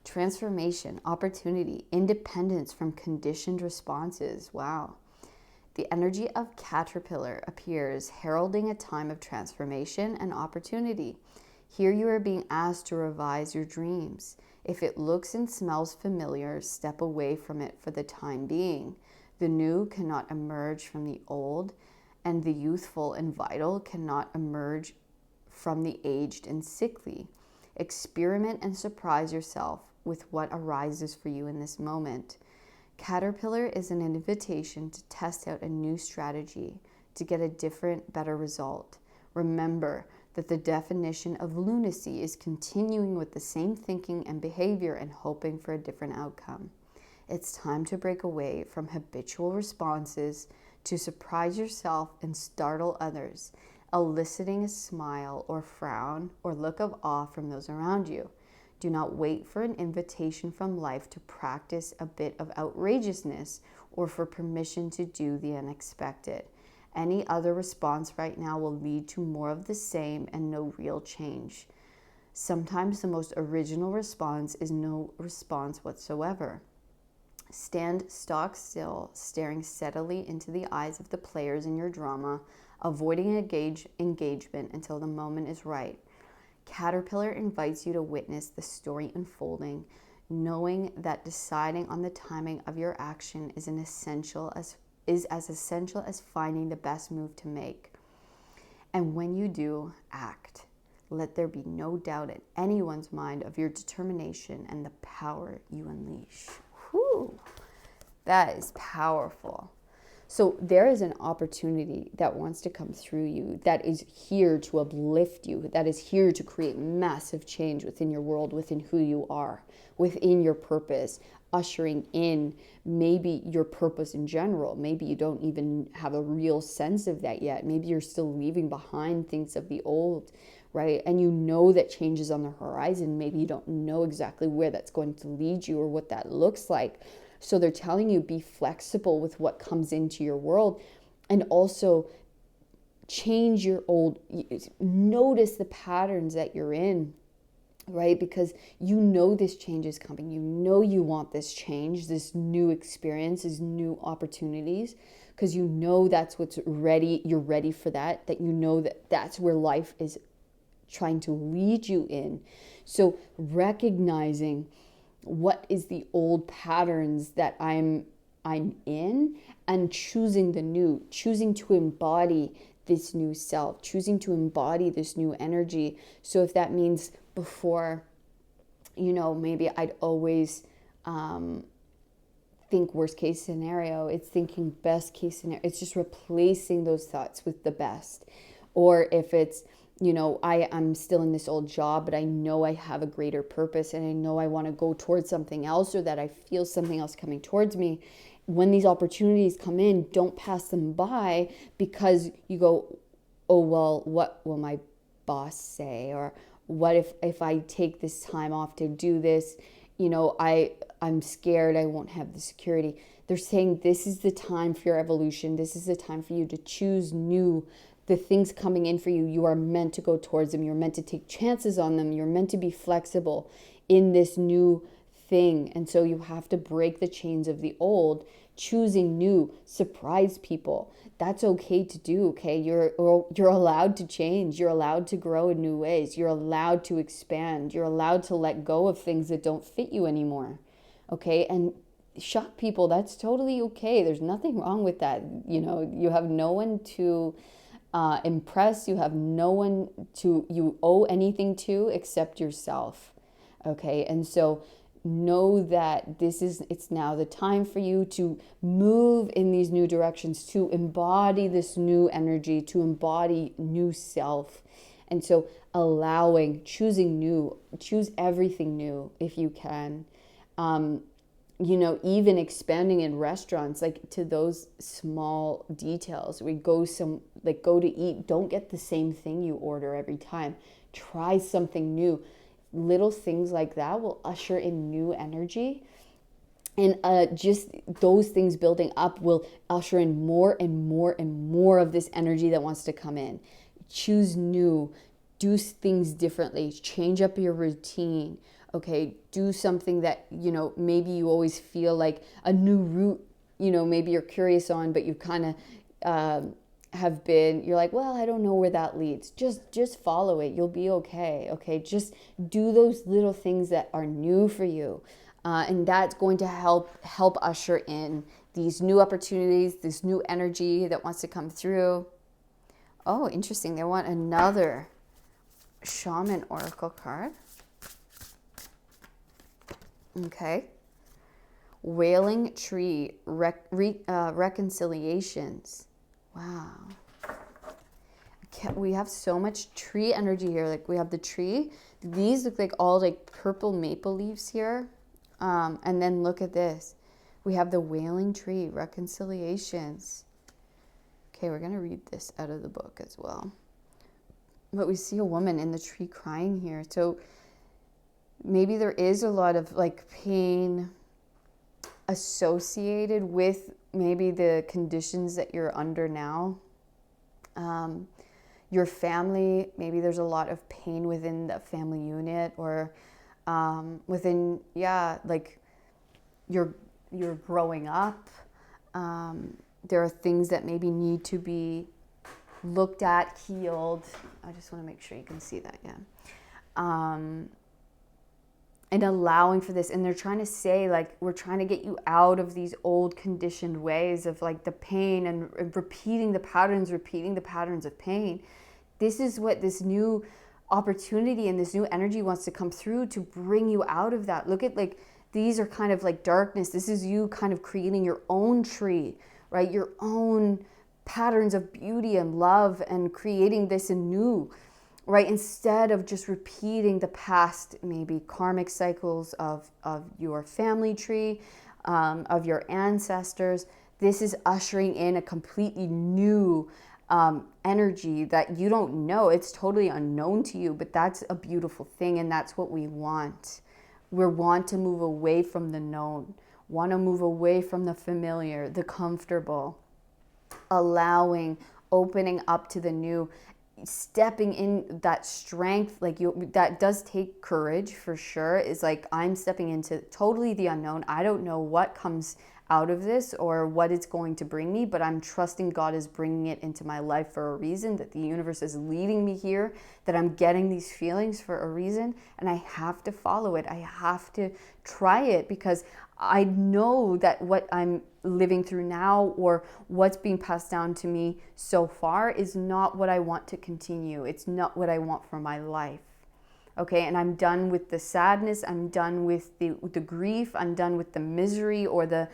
Transformation, opportunity, independence from conditioned responses. Wow. The energy of caterpillar appears, heralding a time of transformation and opportunity. Here you are being asked to revise your dreams. If it looks and smells familiar, step away from it for the time being. The new cannot emerge from the old, and the youthful and vital cannot emerge from the aged and sickly. Experiment and surprise yourself with what arises for you in this moment. Caterpillar is an invitation to test out a new strategy to get a different, better result. Remember that the definition of lunacy is continuing with the same thinking and behavior and hoping for a different outcome. It's time to break away from habitual responses to surprise yourself and startle others, eliciting a smile or frown or look of awe from those around you. Do not wait for an invitation from life to practice a bit of outrageousness or for permission to do the unexpected. Any other response right now will lead to more of the same and no real change. Sometimes the most original response is no response whatsoever. Stand stock still, staring steadily into the eyes of the players in your drama, avoiding engagement until the moment is right. Caterpillar invites you to witness the story unfolding, knowing that deciding on the timing of your action is as essential as finding the best move to make. And when you do, act. Let there be no doubt in anyone's mind of your determination and the power you unleash. Whew, that is powerful. So there is an opportunity that wants to come through you, that is here to uplift you, that is here to create massive change within your world, within who you are, within your purpose, ushering in maybe your purpose in general. Maybe you don't even have a real sense of that yet. Maybe you're still leaving behind things of the old, right? And you know that change is on the horizon. Maybe you don't know exactly where that's going to lead you or what that looks like. So they're telling you be flexible with what comes into your world, and also change your old, notice the patterns that you're in, right? Because you know this change is coming. You know you want this change, this new experience, these new opportunities, because you know that's what's ready. You're ready for that you know that that's where life is trying to lead you in. So recognizing what is the old patterns that I'm in, and choosing the new, choosing to embody this new self, choosing to embody this new energy. So if that means before, maybe I'd always think worst case scenario, it's thinking best case scenario. It's just replacing those thoughts with the best. Or if it's, I'm still in this old job, but I know I have a greater purpose and I know I want to go towards something else, or that I feel something else coming towards me. When these opportunities come in, don't pass them by because you go, oh, well, what will my boss say? Or what if I take this time off to do this, I'm scared I won't have the security. They're saying this is the time for your evolution. This is the time for you to choose new. The things coming in for you, you are meant to go towards them. You're meant to take chances on them. You're meant to be flexible in this new thing. And so you have to break the chains of the old, choosing new, surprise people. That's okay to do, okay? You're allowed to change. You're allowed to grow in new ways. You're allowed to expand. You're allowed to let go of things that don't fit you anymore, okay? And shock people, that's totally okay. There's nothing wrong with that. You have no one to impress. You have no one you owe anything to except yourself, okay? And so know that it's now the time for you to move in these new directions, to embody this new energy, to embody new self. And so choosing new, choose everything new if you can. Even expanding in restaurants, like to those small details. We go to eat, don't get the same thing you order every time. Try something new. Little things like that will usher in new energy. And just those things building up will usher in more and more and more of this energy that wants to come in. Choose new, do things differently, change up your routine. Okay, do something that, maybe you always feel like a new route, maybe you're curious on, but you kind of you're like, well, I don't know where that leads. Just follow it. You'll be okay. Okay, just do those little things that are new for you. And that's going to help usher in these new opportunities, this new energy that wants to come through. Oh, interesting. They want another Shaman Oracle card. Okay. Wailing Tree, reconciliations. Wow. We have so much tree energy here. Like we have the tree. These look like all like purple maple leaves here. And then look at this. We have the Wailing Tree, reconciliations. Okay, we're going to read this out of the book as well. But we see a woman in the tree crying here. So maybe there is a lot of like pain associated with maybe the conditions that you're under now. Your family, maybe there's a lot of pain within the family unit, or within, like you're growing up. There are things that maybe need to be looked at, healed. I just want to make sure you can see that, and allowing for this. And they're trying to say, like, we're trying to get you out of these old conditioned ways of like the pain and repeating the patterns of pain. This is what this new opportunity and this new energy wants to come through to bring you out of that. Look at, like, these are kind of like darkness. This is you kind of creating your own tree, right? Your own patterns of beauty and love, and creating this anew, right? Instead of just repeating the past, maybe karmic cycles of your family tree, of your ancestors. This is ushering in a completely new energy that you don't know. It's totally unknown to you, but that's a beautiful thing, and that's what we want. We want to move away from the known, want to move away from the familiar, the comfortable, allowing, opening up to the new, stepping in that strength. Like that does take courage for sure. It's like, I'm stepping into totally the unknown. I don't know what comes out of this or what it's going to bring me, but I'm trusting God is bringing it into my life for a reason, that the universe is leading me here, that I'm getting these feelings for a reason, and I have to follow it. I have to try it, because I know that what I'm living through now or what's being passed down to me so far is not what I want to continue. It's not what I want for my life. Okay, and I'm done with the sadness. I'm done with the grief. I'm done with the misery or the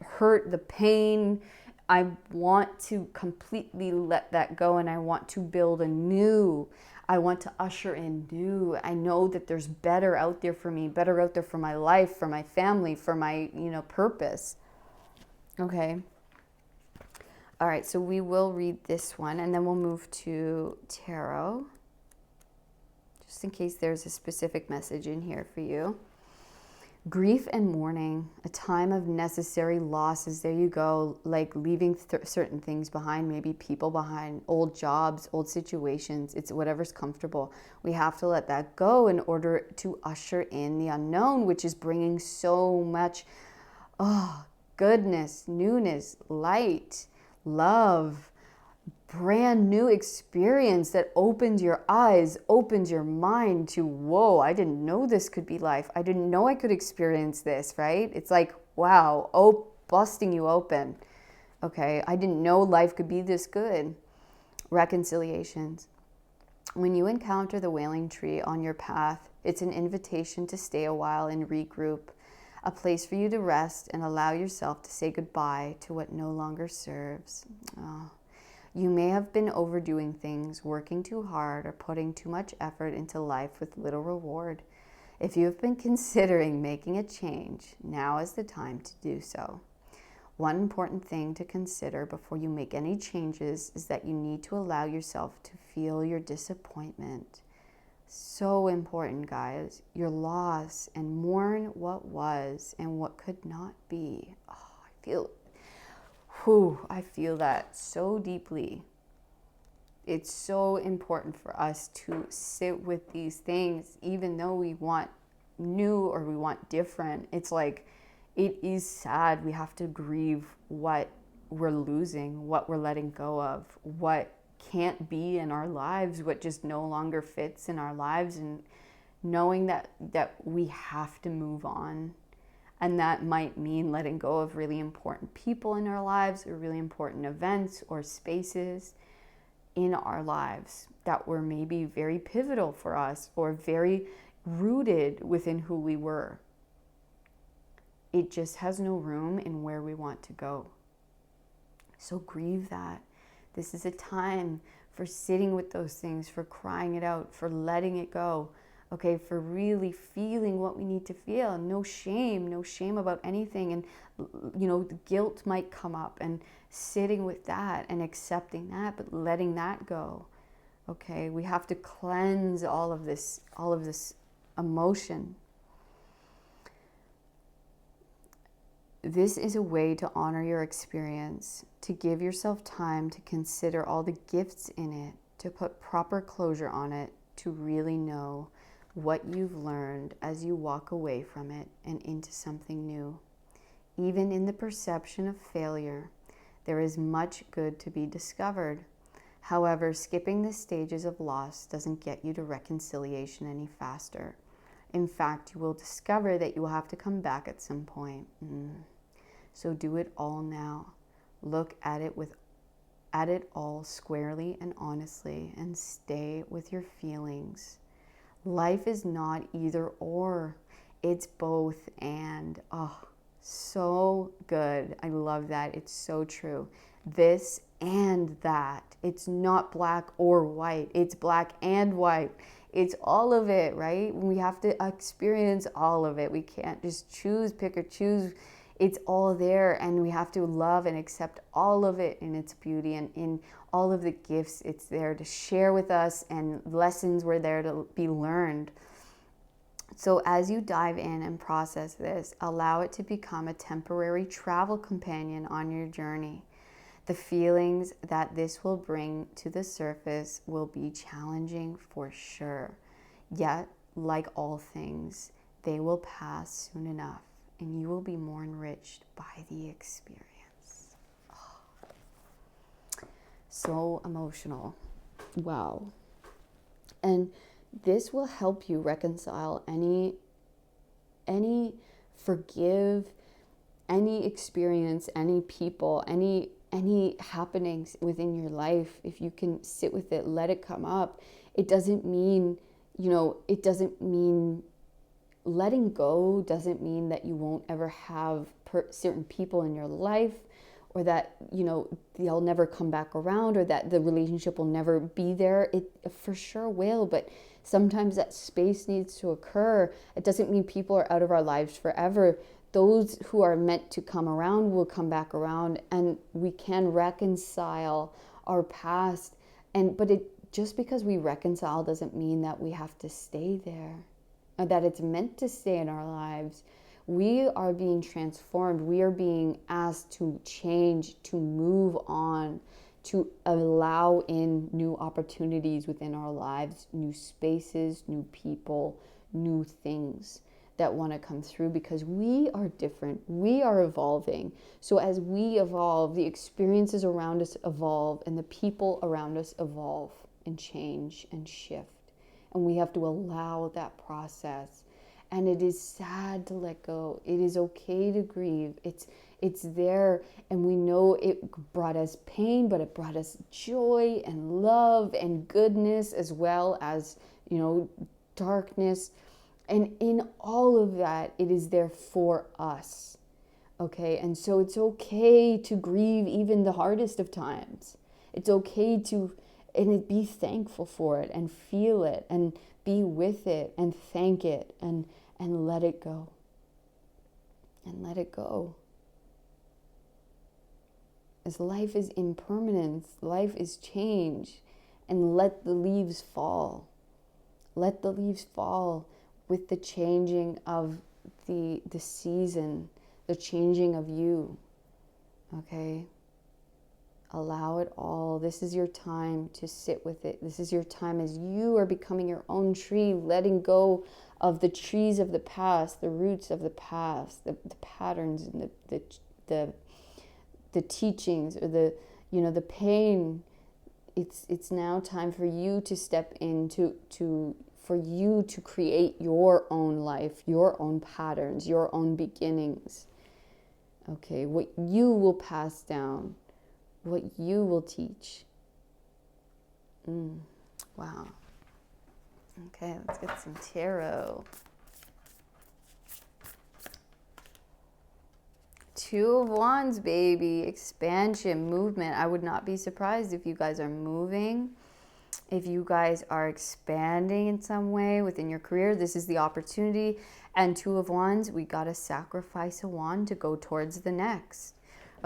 hurt, the pain. I want to completely let that go, and I want to build anew. I want to usher in new. I know that there's better out there for me, better out there for my life, for my family, for my, purpose. Okay. All right, so we will read this one and then we'll move to tarot, just in case there's a specific message in here for you. Grief and mourning, a time of necessary losses. There you go, like leaving certain things behind, maybe people behind, old jobs, old situations. It's whatever's comfortable. We have to let that go in order to usher in the unknown, which is bringing so much, goodness, newness, light, love, brand new experience that opens your eyes, opens your mind to, whoa, I didn't know this could be life. I didn't know I could experience this, right? It's like, wow, busting you open. Okay, I didn't know life could be this good. Reconciliations. When you encounter the wailing tree on your path, it's an invitation to stay a while and regroup, a place for you to rest and allow yourself to say goodbye to what no longer serves. Oh. You may have been overdoing things, working too hard, or putting too much effort into life with little reward. If you have been considering making a change, now is the time to do so. One important thing to consider before you make any changes is that you need to allow yourself to feel your disappointment. So important, guys. Your loss, and mourn what was and what could not be. I feel that so deeply. It's so important for us to sit with these things, even though we want new or we want different. It's like, it is sad. We have to grieve what we're losing, what we're letting go of, what can't be in our lives, what just no longer fits in our lives, and knowing that we have to move on. And that might mean letting go of really important people in our lives, or really important events or spaces in our lives that were maybe very pivotal for us or very rooted within who we were. It just has no room in where we want to go. So grieve that. This is a time for sitting with those things, for crying it out, for letting it go. Okay, for really feeling what we need to feel. No shame about anything. And, the guilt might come up, and sitting with that and accepting that, but letting that go. Okay, we have to cleanse all of this emotion. This is a way to honor your experience, to give yourself time to consider all the gifts in it, to put proper closure on it, to really know what you've learned as you walk away from it and into something new. Even in the perception of failure, there is much good to be discovered. However, skipping the stages of loss doesn't get you to reconciliation any faster. In fact, you will discover that you will have to come back at some point. So do it all now. Look at it all squarely and honestly, and stay with your feelings. Life is not either or, it's both and. So good. I love that. It's so true. This and that. It's not black or white. It's black and white. It's all of it, right? We have to experience all of it. We can't just pick or choose. It's all there, and we have to love and accept all of it in its beauty, and in all of the gifts it's there to share with us, and lessons were there to be learned. So as you dive in and process this, allow it to become a temporary travel companion on your journey. The feelings that this will bring to the surface will be challenging for sure. Yet, like all things, they will pass soon enough, and you will be more enriched by the experience. So emotional. Wow. And this will help you reconcile any forgive any experience, any people, any happenings within your life. If you can sit with it, let it come up. It doesn't mean, it doesn't mean letting go doesn't mean that you won't ever have certain people in your life, or that, they'll never come back around, or that the relationship will never be there. It for sure will, but sometimes that space needs to occur. It doesn't mean people are out of our lives forever. Those who are meant to come around will come back around, and we can reconcile our past. But just because we reconcile doesn't mean that we have to stay there, or that it's meant to stay in our lives. We are being transformed. We are being asked to change, to move on, to allow in new opportunities within our lives, new spaces, new people, new things that want to come through, because we are different. We are evolving. So as we evolve, the experiences around us evolve, and the people around us evolve and change and shift. And we have to allow that process. And it is sad to let go. It is okay to grieve. It's there, and we know it brought us pain, but it brought us joy and love and goodness, as well as, darkness. And in all of that, it is there for us. Okay? And so it's okay to grieve even the hardest of times. It's okay to be thankful for it, and feel it, and be with it, and thank it, and let it go. And let it go. As life is impermanence, life is change, and let the leaves fall. Let the leaves fall with the changing of the season, the changing of you. Okay? Allow it all. This is your time to sit with it. This is your time as you are becoming your own tree, letting go of the trees of the past, the roots of the past, the patterns, and the teachings, or the pain. It's now time for you to step into for you to create your own life, your own patterns, your own beginnings. Okay, what you will pass down, what you will teach. Wow. Okay, let's get some tarot. Two of Wands, baby. Expansion, movement. I would not be surprised if you guys are moving. If you guys are expanding in some way within your career, this is the opportunity. And Two of Wands, we got to sacrifice a wand to go towards the next.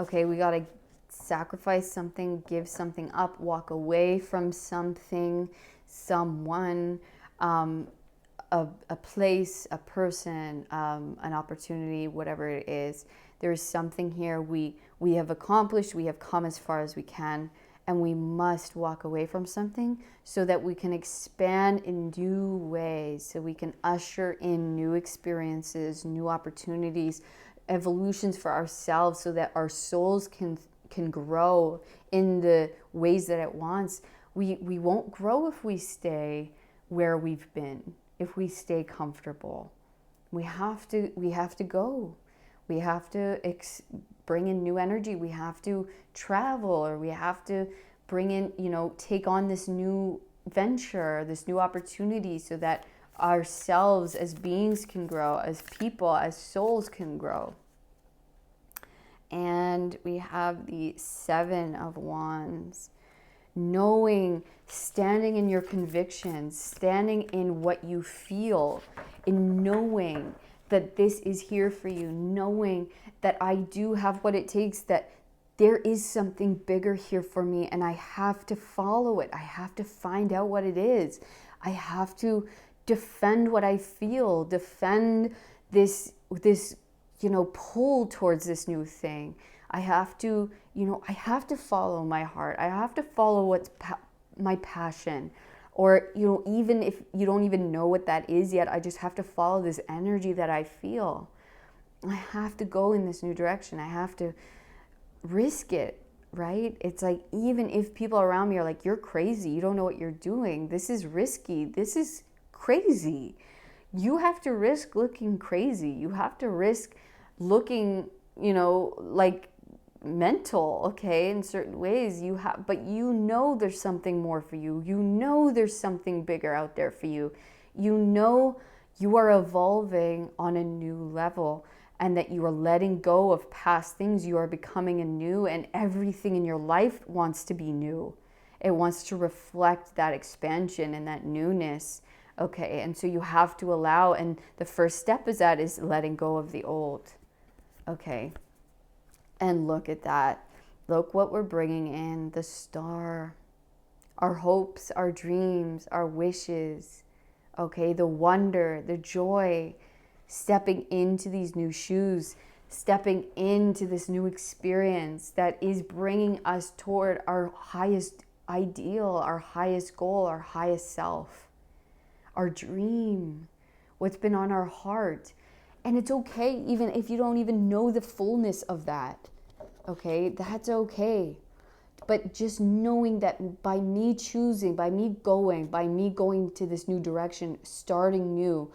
Okay, we got to sacrifice something, give something up, walk away from something, someone, a place, a person, an opportunity, whatever it is. There is something here we have accomplished, we have come as far as we can, and we must walk away from something so that we can expand in new ways, so we can usher in new experiences, new opportunities, evolutions for ourselves, so that our souls can grow in the ways that it wants. We won't grow if we stay where we've been, if we stay comfortable. We have to go. We have to bring in new energy. We have to travel, or we have to bring in, take on this new venture, this new opportunity, so that ourselves as beings can grow, as people, as souls can grow. And we have the Seven of Wands. Knowing, standing in your convictions, standing in what you feel, in knowing that this is here for you, knowing that I do have what it takes, that there is something bigger here for me, and I have to follow it. I have to find out what it is. I have to defend what I feel, defend this pull towards this new thing. I have to, I have to follow my heart. I have to follow what's my passion. Or, even if you don't even know what that is yet, I just have to follow this energy that I feel. I have to go in this new direction. I have to risk it, right? It's like, even if people around me are like, you're crazy, you don't know what you're doing, this is risky, this is crazy. you have to risk looking crazy. You have to risk looking, like mental, okay, in certain ways. But there's something more for you. There's something bigger out there for you. You are evolving on a new level, and that you are letting go of past things. You are becoming anew, and everything in your life wants to be new. It wants to reflect that expansion and that newness. Okay, and so you have to allow, and the first step is letting go of the old. Okay, and look at that. Look what we're bringing in, the star. Our hopes, our dreams, our wishes. Okay, the wonder, the joy, stepping into these new shoes, stepping into this new experience that is bringing us toward our highest ideal, our highest goal, our highest self, our dream, what's been on our heart. And it's okay even if you don't even know the fullness of that. Okay, that's okay. But just knowing that by me choosing, by me going to this new direction, starting new,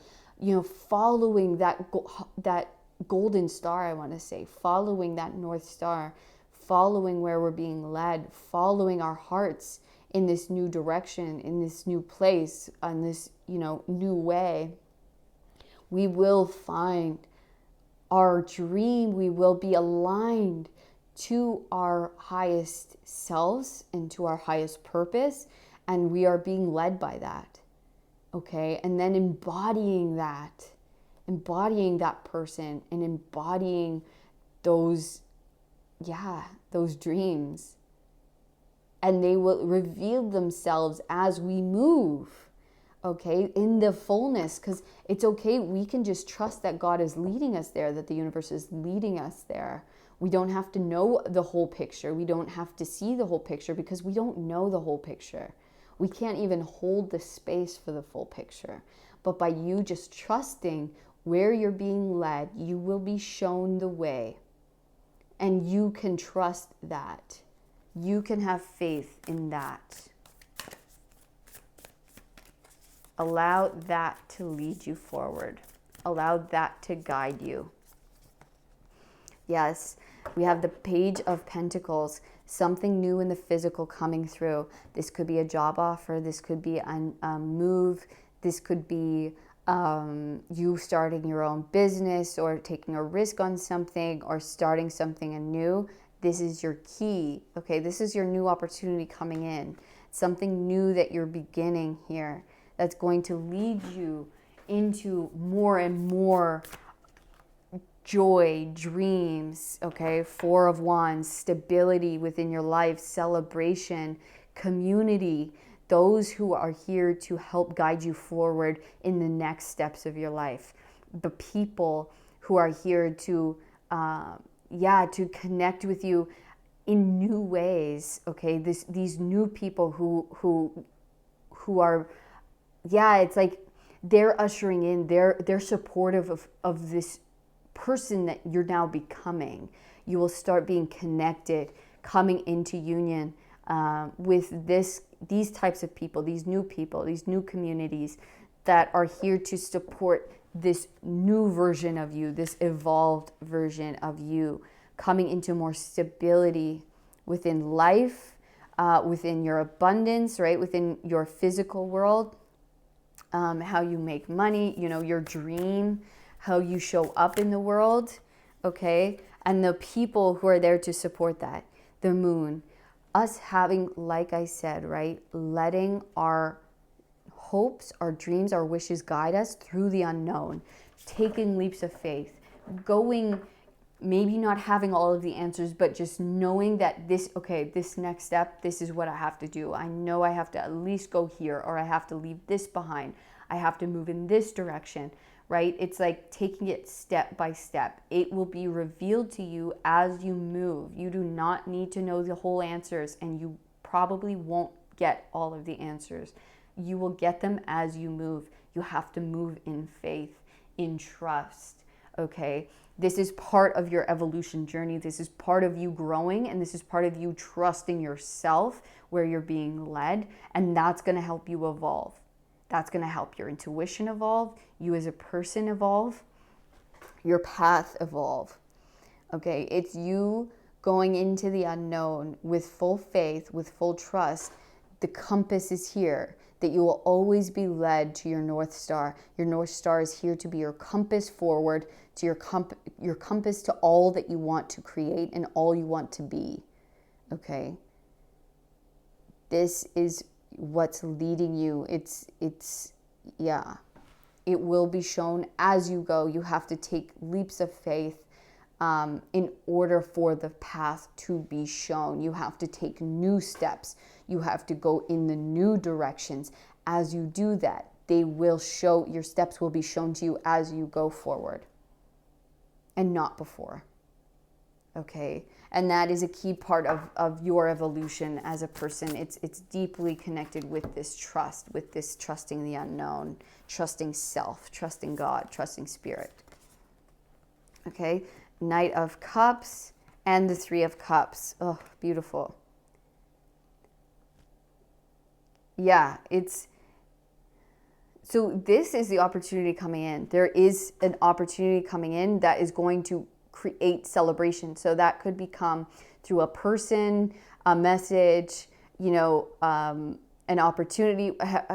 following that golden star, I want to say, following that North Star, following where we're being led, following our hearts in this new direction, in this new place, on this, new way, we will find our dream. We will be aligned to our highest selves and to our highest purpose, and we are being led by that. Okay, and then embodying that person, and embodying those dreams, and they will reveal themselves as we move. Okay, in the fullness, because it's okay. We can just trust that God is leading us there, that the universe is leading us there. We don't have to know the whole picture. We don't have to see the whole picture, because we don't know the whole picture. We can't even hold the space for the full picture. But by you just trusting where you're being led, you will be shown the way. And you can trust that. You can have faith in that. Allow that to lead you forward. Allow that to guide you. Yes, we have the Page of Pentacles, something new in the physical coming through. This could be a job offer. This could be a move. This could be you starting your own business, or taking a risk on something, or starting something anew. This is your key. Okay, this is your new opportunity coming in. Something new that you're beginning here, that's going to lead you into more and more joy, dreams, okay? 4 of Wands, stability within your life, celebration, community, those who are here to help guide you forward in the next steps of your life. The people who are here to connect with you in new ways, okay? These new people who are, it's like they're ushering in, they're supportive of this person that you're now becoming. You will start being connected, coming into union with these types of people, these new communities that are here to support this new version of you, this evolved version of you, coming into more stability within life, within your abundance, right? Within your physical world, how you make money, your dream, how you show up in the world, okay? And the people who are there to support that, the moon. Us having, like I said, right, letting our hopes, our dreams, our wishes guide us through the unknown, taking leaps of faith, going, maybe not having all of the answers, but just knowing that this next step, this is what I have to do. I know I have to at least go here, or I have to leave this behind. I have to move in this direction, right? It's like taking it step by step. It will be revealed to you as you move. You do not need to know the whole answers, and you probably won't get all of the answers. You will get them as you move. You have to move in faith, in trust, okay? This is part of your evolution journey. This is part of you growing, and this is part of you trusting yourself where you're being led, and that's going to help you evolve. That's going to help your intuition evolve, you as a person evolve, your path evolve. Okay, it's you going into the unknown with full faith, with full trust. The compass is here, that you will always be led to your North Star. Your North Star is here to be your compass forward, to your compass to all that you want to create and all you want to be. Okay? This is what's leading you. Yeah. It will be shown as you go. You have to take leaps of faith in order for the path to be shown. You have to take new steps. You have to go in the new directions. As you do that, your steps will be shown to you as you go forward and not before. Okay? And that is a key part of your evolution as a person. It's deeply connected with this trust, with this trusting the unknown, trusting self, trusting God, trusting spirit. Okay? Knight of Cups and the Three of Cups. Oh, beautiful. Yeah, so this is the opportunity coming in. There is an opportunity coming in that is going to create celebration. So that could become through a person, a message, an opportunity.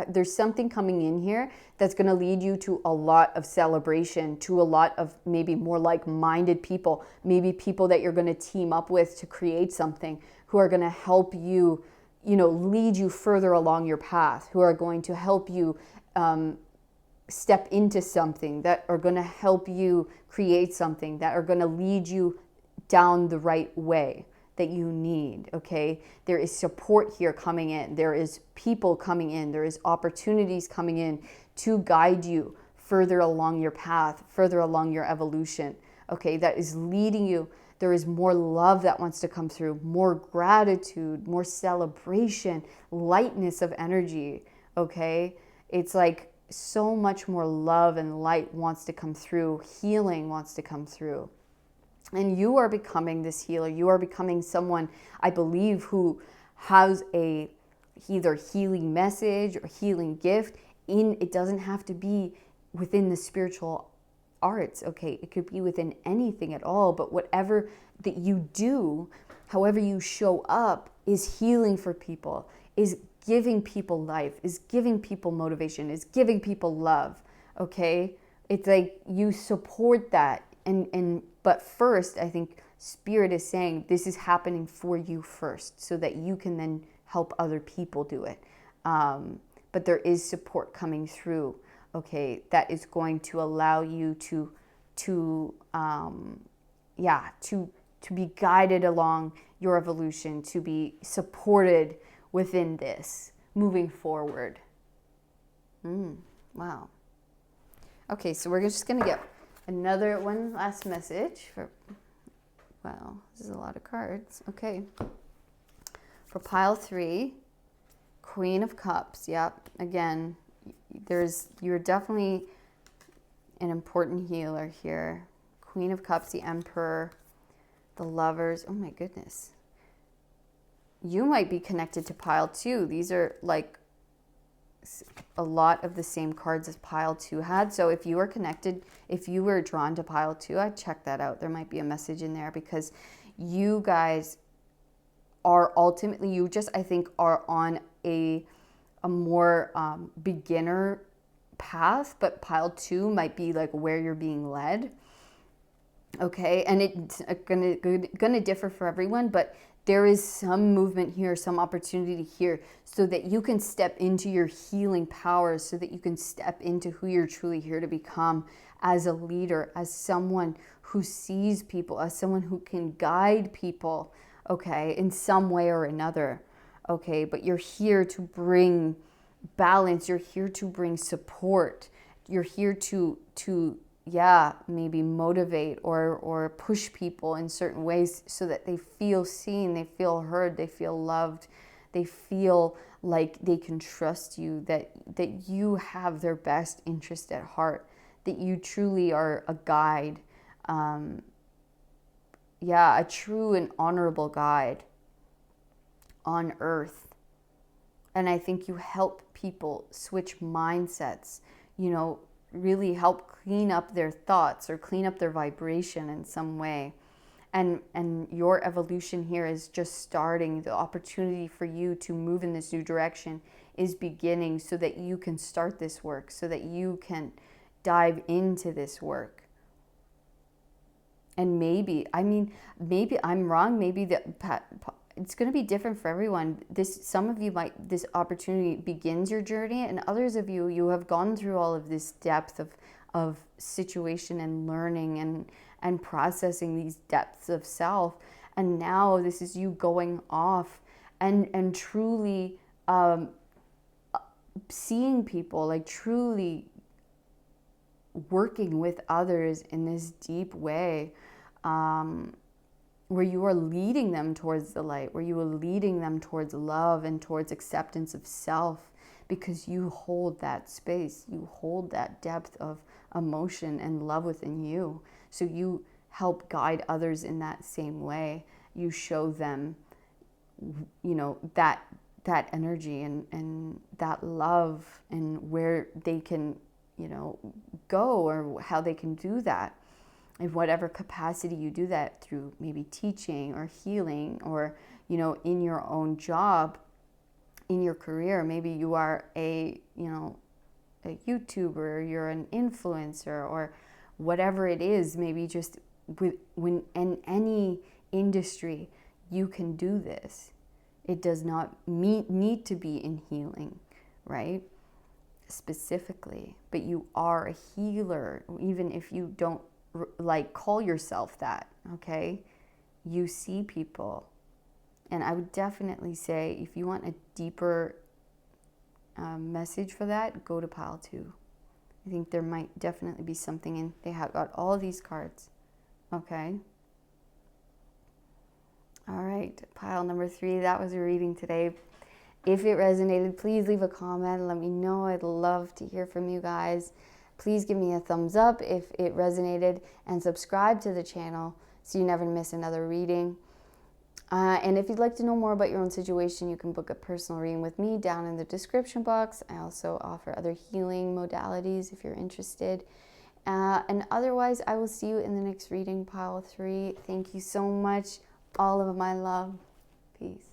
There's something coming in here that's going to lead you to a lot of celebration, to a lot of maybe more like-minded people, maybe people that you're going to team up with to create something, who are going to help you, lead you further along your path, who are going to help you step into something, that are going to help you create something, that are going to lead you down the right way that you need. Okay, there is support here coming in, there is people coming in, there is opportunities coming in to guide you further along your path, further along your evolution. Okay, that is leading you. There is more love that wants to come through, more gratitude, more celebration, lightness of energy. Okay, it's like so much more love and light wants to come through, healing wants to come through. And you are becoming this healer. You are becoming someone, I believe, who has a either healing message or healing gift. It doesn't have to be within the spiritual arts, okay? It could be within anything at all, but whatever that you do, however you show up, is healing for people, is giving people life, is giving people motivation, is giving people love, okay? It's like you support that. But first, I think Spirit is saying this is happening for you first so that you can then help other people do it. But there is support coming through, okay, that is going to allow you to be guided along your evolution, to be supported within this, moving forward. Wow. Okay, so we're just going to get one last message for, wow, this is a lot of cards. Okay. For pile 3, Queen of Cups. Yep. Again, you're definitely an important healer here. Queen of Cups, the Emperor, the Lovers. Oh my goodness. You might be connected to pile 2. These are like a lot of the same cards as pile 2 had. So if you are connected, if you were drawn to pile 2, I'd check that out. There might be a message in there, because you guys are ultimately, you just, I think, are on a more beginner path, but pile 2 might be like where you're being led. Okay, and it's gonna differ for everyone, but there is some movement here, some opportunity here, so that you can step into your healing powers, so that you can step into who you're truly here to become as a leader, as someone who sees people, as someone who can guide people, okay, in some way or another, okay? But you're here to bring balance, you're here to bring support, you're here to maybe motivate or push people in certain ways so that they feel seen, they feel heard, they feel loved, they feel like they can trust you, that you have their best interest at heart, that you truly are a guide, a true and honorable guide on earth, And I think you help people switch mindsets, you know, really help clean up their thoughts or clean up their vibration in some way. And your evolution here is just starting. The opportunity for you to move in this new direction is beginning, so that you can start this work, so that you can dive into this work. And maybe, I mean, maybe I'm wrong. Maybe it's going to be different for everyone. Some of you might, this opportunity begins your journey, and others of you, you have gone through all of this depth of situation and learning and processing these depths of self. And now this is you going off and truly seeing people, like truly working with others in this deep way, where you are leading them towards the light, where you are leading them towards love and towards acceptance of self, because you hold that space, you hold that depth of emotion and love within you. So you help guide others in that same way. You show them, you know, that energy and that love, and where they can, you know, go, or how they can do that in whatever capacity you do that, through maybe teaching or healing, or, you know, in your own job, in your career. Maybe you are a, you know, a YouTuber, you're an influencer, or whatever it is. Maybe just when in any industry you can do this. It does not need to be in healing, right? Specifically, but you are a healer, even if you don't like call yourself that. Okay, you see people. And I would definitely say, if you want a deeper message for that, go to pile 2. I think there might definitely be something in. They have got all these cards. Okay. All right, pile number 3. That was a reading today. If it resonated, please leave a comment. Let me know. I'd love to hear from you guys. Please give me a thumbs up if it resonated, and subscribe to the channel so you never miss another reading. And if you'd like to know more about your own situation, you can book a personal reading with me down in the description box. I also offer other healing modalities if you're interested. And otherwise, I will see you in the next reading, pile 3. Thank you so much. All of my love. Peace.